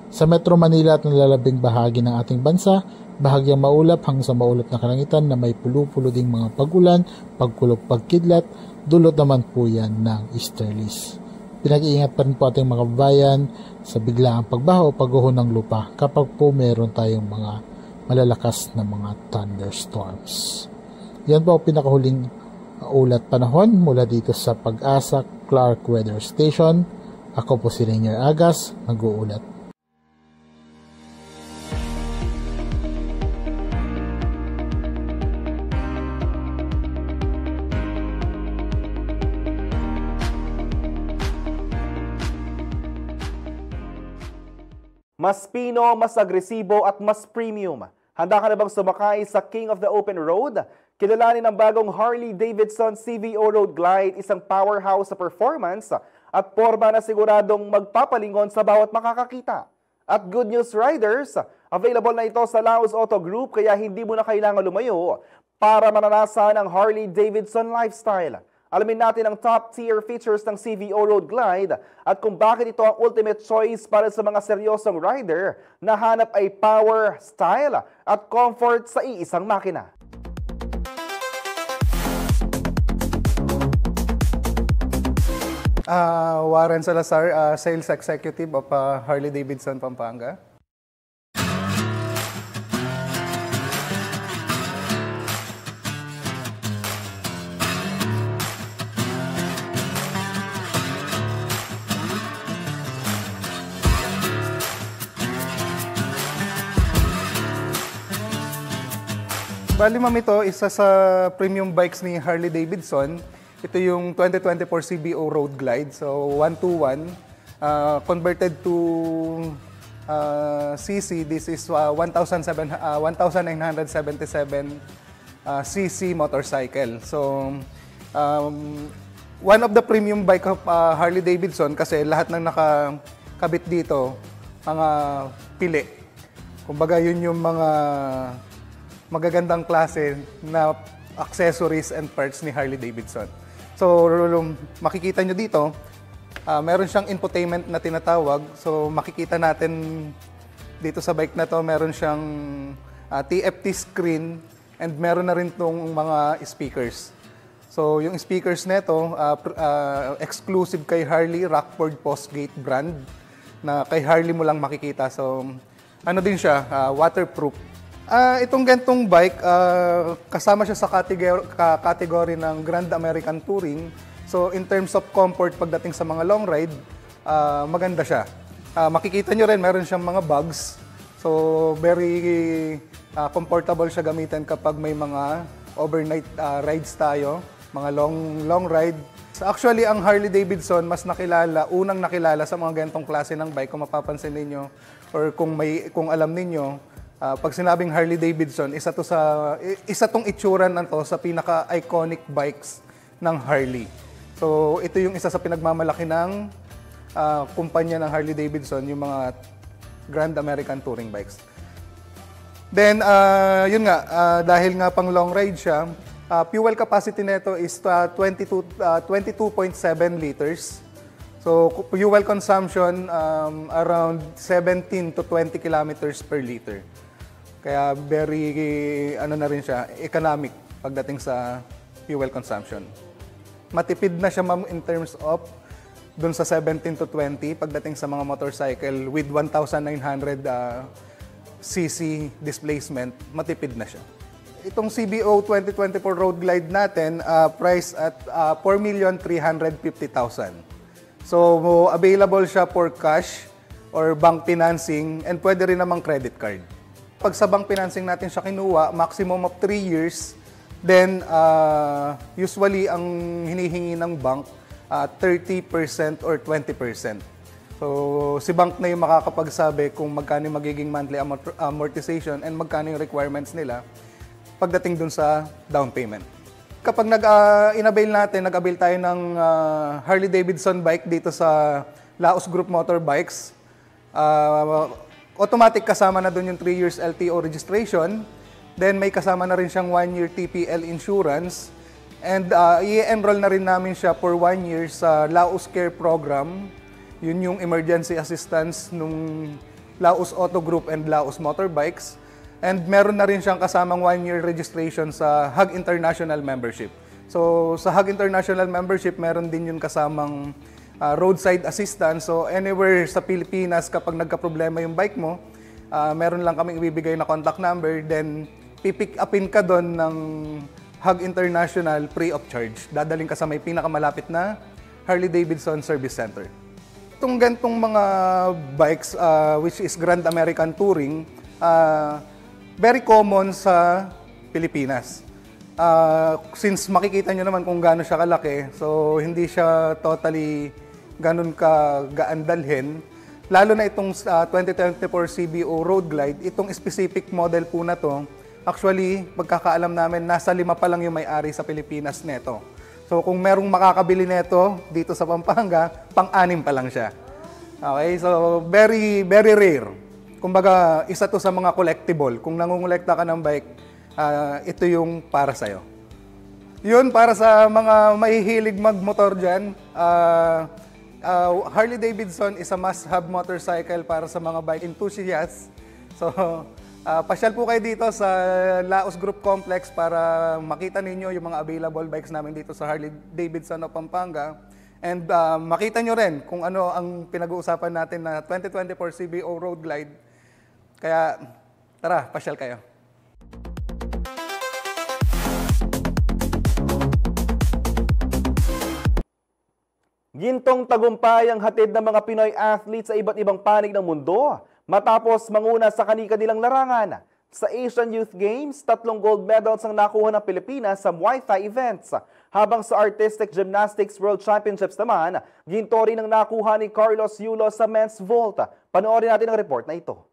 Sa Metro Manila at nalalabing bahagi ng ating bansa, bahagyang maulap hanggang sa maulap na kalangitan na may pulupulo ding mga pag-ulan, pagkulog pagkidlat, dulot naman po yan ng easterlies. Pinag-iingat pa rin po ating mga kababayan sa biglaang pagbaha o pagguho ng lupa kapag po meron tayong mga malalakas na mga thunderstorms. Yan po ang pinakahuling ulat panahon mula dito sa Pag-asa Clark Weather Station. Ako po si Rainier Agas, nag-uulat. Mas pino, mas agresibo at mas premium. Handa ka na bang sumakay sa King of the Open Road? Kilalanin ang bagong Harley-Davidson CVO Road Glide, isang powerhouse sa performance at porma na siguradong magpapalingon sa bawat makakakita. At good news riders, available na ito sa Laos Auto Group kaya hindi mo na kailangan lumayo para mananasan ang Harley-Davidson lifestyle. Alamin natin ang top-tier features ng CVO Road Glide at kung bakit ito ang ultimate choice para sa mga seryosong rider na hanap ay power, style at comfort sa iisang makina. Warren Salazar, Sales Executive of Harley-Davidson, Pampanga. Bali ma'am, ito isa sa premium bikes ni Harley-Davidson. Ito yung 2024 CVO Road Glide. So 121 converted to CC. This is 1,977 cc motorcycle. So one of the premium bike of Harley-Davidson kasi lahat ng nakakabit dito mga pili. Kumbaga yun yung mga magagandang klase na accessories and parts ni Harley-Davidson. So, makikita nyo dito, meron siyang infotainment na tinatawag. So, makikita natin dito sa bike na to, meron siyang TFT screen and meron na rin tong mga speakers. So yung speakers nito, exclusive kay Harley, Rockford Postgate brand, na kay Harley mo lang makikita. So ano din siya, waterproof. Itong gantong bike, kasama siya sa category ng Grand American Touring. So in terms of comfort pagdating sa mga long ride, maganda siya. Makikita nyo rin, meron siyang mga bugs. So very comfortable siya gamitin kapag may mga overnight rides tayo, mga long ride. So actually, ang Harley Davidson mas unang nakilala sa mga gantong klase ng bike, kung mapapansin ninyo or kung alam ninyo, pag sinabing Harley Davidson, isa tong itsura na to sa pinaka-iconic bikes ng Harley. So ito yung isa sa pinagmamalaki ng kumpanya ng Harley Davidson, yung mga Grand American Touring bikes. Then, yun nga, dahil nga pang long ride siya, fuel capacity nito is 22.7 liters. So, fuel consumption around 17 to 20 kilometers per liter. Kaya very, na rin siya, economic pagdating sa fuel consumption. Matipid na siya, ma'am, in terms of dun sa 17 to 20 pagdating sa mga motorcycle with 1,900 cc displacement, matipid na siya. Itong CBO 2024 Road Glide natin, price at 4,350,000. So, available siya for cash or bank financing, and pwede rin namang credit card. Pag sa bank financing natin siya kinuha, maximum of 3 years, then usually ang hinihingi ng bank 30% or 20%. So, si bank na yung makakapagsabi kung magkano yung magiging monthly amortization and magkano yung requirements nila pagdating dun sa down payment. Kapag nag-avail tayo ng Harley Davidson bike dito sa Laos Group Motorbikes, automatic kasama na dun yung 3 years LTO registration, then may kasama na rin siyang 1-year TPL insurance, and i-enroll na rin namin siya for 1 year sa Laos Care Program. Yun yung emergency assistance nung Laos Auto Group and Laos Motorbikes. And meron na rin siyang kasamang 1-year registration sa HAG International Membership. So sa HAG International Membership, meron din yung kasamang roadside assistance. So anywhere sa Pilipinas, kapag nagka-problema yung bike mo, meron lang kaming ibibigay na contact number, then pipick upin ka doon ng HAG International free of charge. Dadaling ka sa may pinakamalapit na Harley Davidson Service Center. Itong gantong mga bikes, which is Grand American Touring, very common sa Pilipinas. Since makikita nyo naman kung gaano siya kalaki, so hindi siya totally ganun kagaan dalhin. Lalo na itong 2024 CBO Road Glide, itong specific model po na to, actually, pagkakaalam namin, nasa 5 pa lang yung may-ari sa Pilipinas neto. So kung merong makakabili neto dito sa Pampanga, pang-6 pa lang siya. Okay, so very, very rare. Kumbaga, isa to sa mga collectible. Kung nangungulekta ka ng bike, ito yung para sa'yo. Yun, para sa mga mahihilig magmotor dyan, Harley Davidson is a must-have motorcycle para sa mga bike enthusiasts. So, pasyal po kayo dito sa Laos Group Complex para makita ninyo yung mga available bikes namin dito sa Harley Davidson of Pampanga. And makita nyo rin kung ano ang pinag-uusapan natin na 2024 CBO Road Glide. Kaya tara, pasyal kayo. Gintong tagumpay ang hatid ng mga Pinoy athletes sa iba't ibang panig ng mundo matapos manguna sa kani-kanilang larangan. Sa Asian Youth Games, 3 gold medals ang nakuha ng Pilipinas sa Muay Thai events. Habang sa Artistic Gymnastics World Championships naman, ginto rin ang nakuha ni Carlos Yulo sa men's vault. Panoorin natin ang report na ito.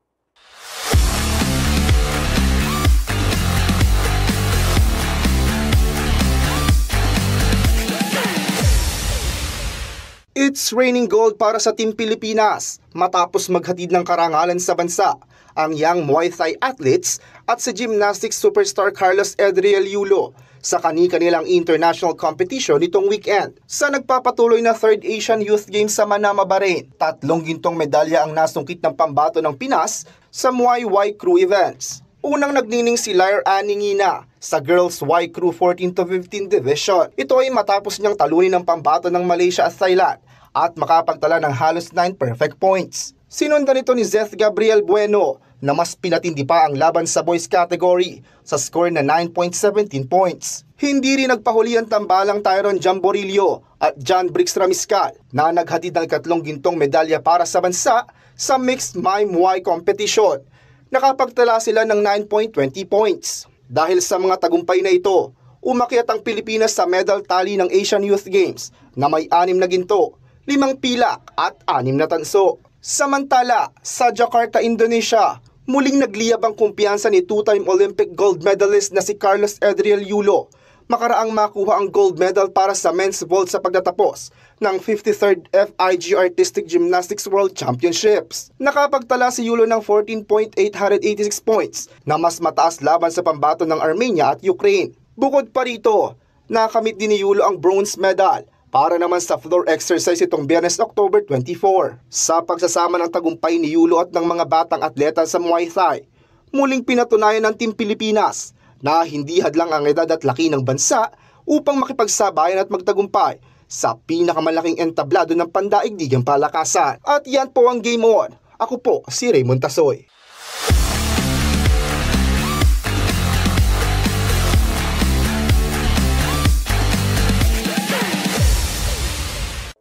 It's raining gold para sa Team Pilipinas matapos maghatid ng karangalan sa bansa ang young Muay Thai athletes at si gymnastics superstar Carlos Edriel Yulo sa kani-kanilang international competition nitong weekend. Sa nagpapatuloy na 3rd Asian Youth Games sa Manama, Bahrain, 3 gintong medalya ang nasungkit ng pambato ng Pinas sa Muay Thai crew events. Unang nagnining si Lyre Aningina sa Girls Y Crew 14 to 15 Division. Ito ay matapos niyang talunin ng pambato ng Malaysia at Thailand at makapagtala ng halos 9 perfect points. Sinundan nito ni Zeth Gabriel Bueno na mas pinatindi pa ang laban sa boys category sa score na 9.17 points. Hindi rin nagpahuli ang tambalang Tyron Jamborillo at John Briggs Ramiscal na naghatid ng 3 gintong medalya para sa bansa sa mixed mime Y competition. Nakapagtala sila ng 9.20 points. Dahil sa mga tagumpay na ito, umakyat ang Pilipinas sa medal tally ng Asian Youth Games na may 6 na ginto, 5 pilak at 6 na tanso. Samantala, sa Jakarta, Indonesia, muling nagliyab ang kumpiyansa ni 2-time Olympic gold medalist na si Carlos Edriel Yulo. Makaraang makuha ang gold medal para sa men's vault sa pagtatapos ng 53rd FIG Artistic Gymnastics World Championships. Nakapagtala si Yulo ng 14.886 points na mas mataas laban sa pambato ng Armenia at Ukraine. Bukod pa rito, nakamit din ni Yulo ang bronze medal para naman sa floor exercise itong Biyernes, October 24. Sa pagsasama ng tagumpay ni Yulo at ng mga batang atleta sa Muay Thai, muling pinatunayan ng Team Pilipinas na hindi hadlang ang edad at laki ng bansa upang makipagsabayan at magtagumpay sa pinakamalaking entablado ng pandaigdigang palakasan. At yan po ang Game On. Ako po si Raymond Tasoy.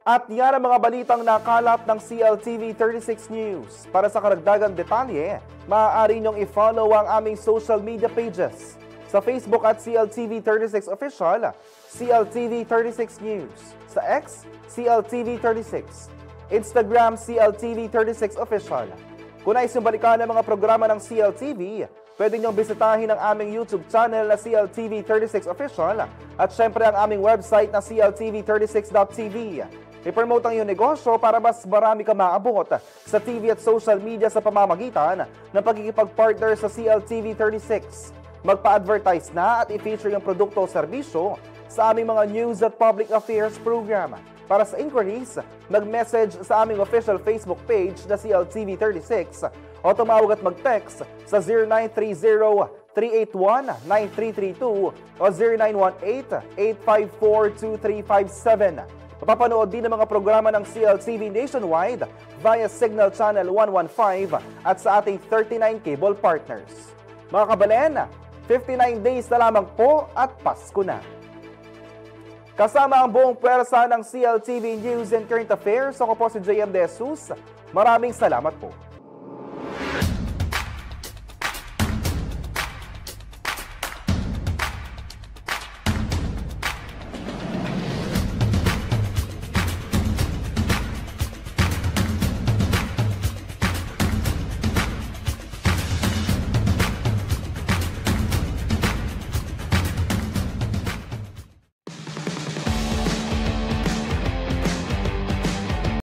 At yan ang mga balitang nakalat ng CLTV 36 News. Para sa karagdagang detalye, maaari niyong i-follow ang aming social media pages. Sa Facebook at CLTV 36 Official, CLTV 36 News. Sa X, CLTV 36. Instagram, CLTV 36 Official. Kung nais yung balikan ng mga programa ng CLTV, pwede niyong bisitahin ang aming YouTube channel na CLTV 36 Official at syempre ang aming website na CLTV36.tv. I-promote ang iyong negosyo para mas marami ka maabot sa TV at social media sa pamamagitan ng pagkikipag-partner sa CLTV 36. Magpa-advertise na at i-feature yung produkto o serbisyo sa aming mga news at public affairs program. Para sa inquiries, mag-message sa aming official Facebook page na CLTV36 o tumawag at mag-text sa 0930-381-9332 o 0918-854-2357. Mapapanood din ang mga programa ng CLTV nationwide via Signal Channel 115 at sa ating 39 cable partners. Mga kabalen, 59 days na lamang po at Pasko na. Kasama ang buong pwersa ng CLTV News and Current Affairs, ako po si JM De Jesus. Maraming salamat po.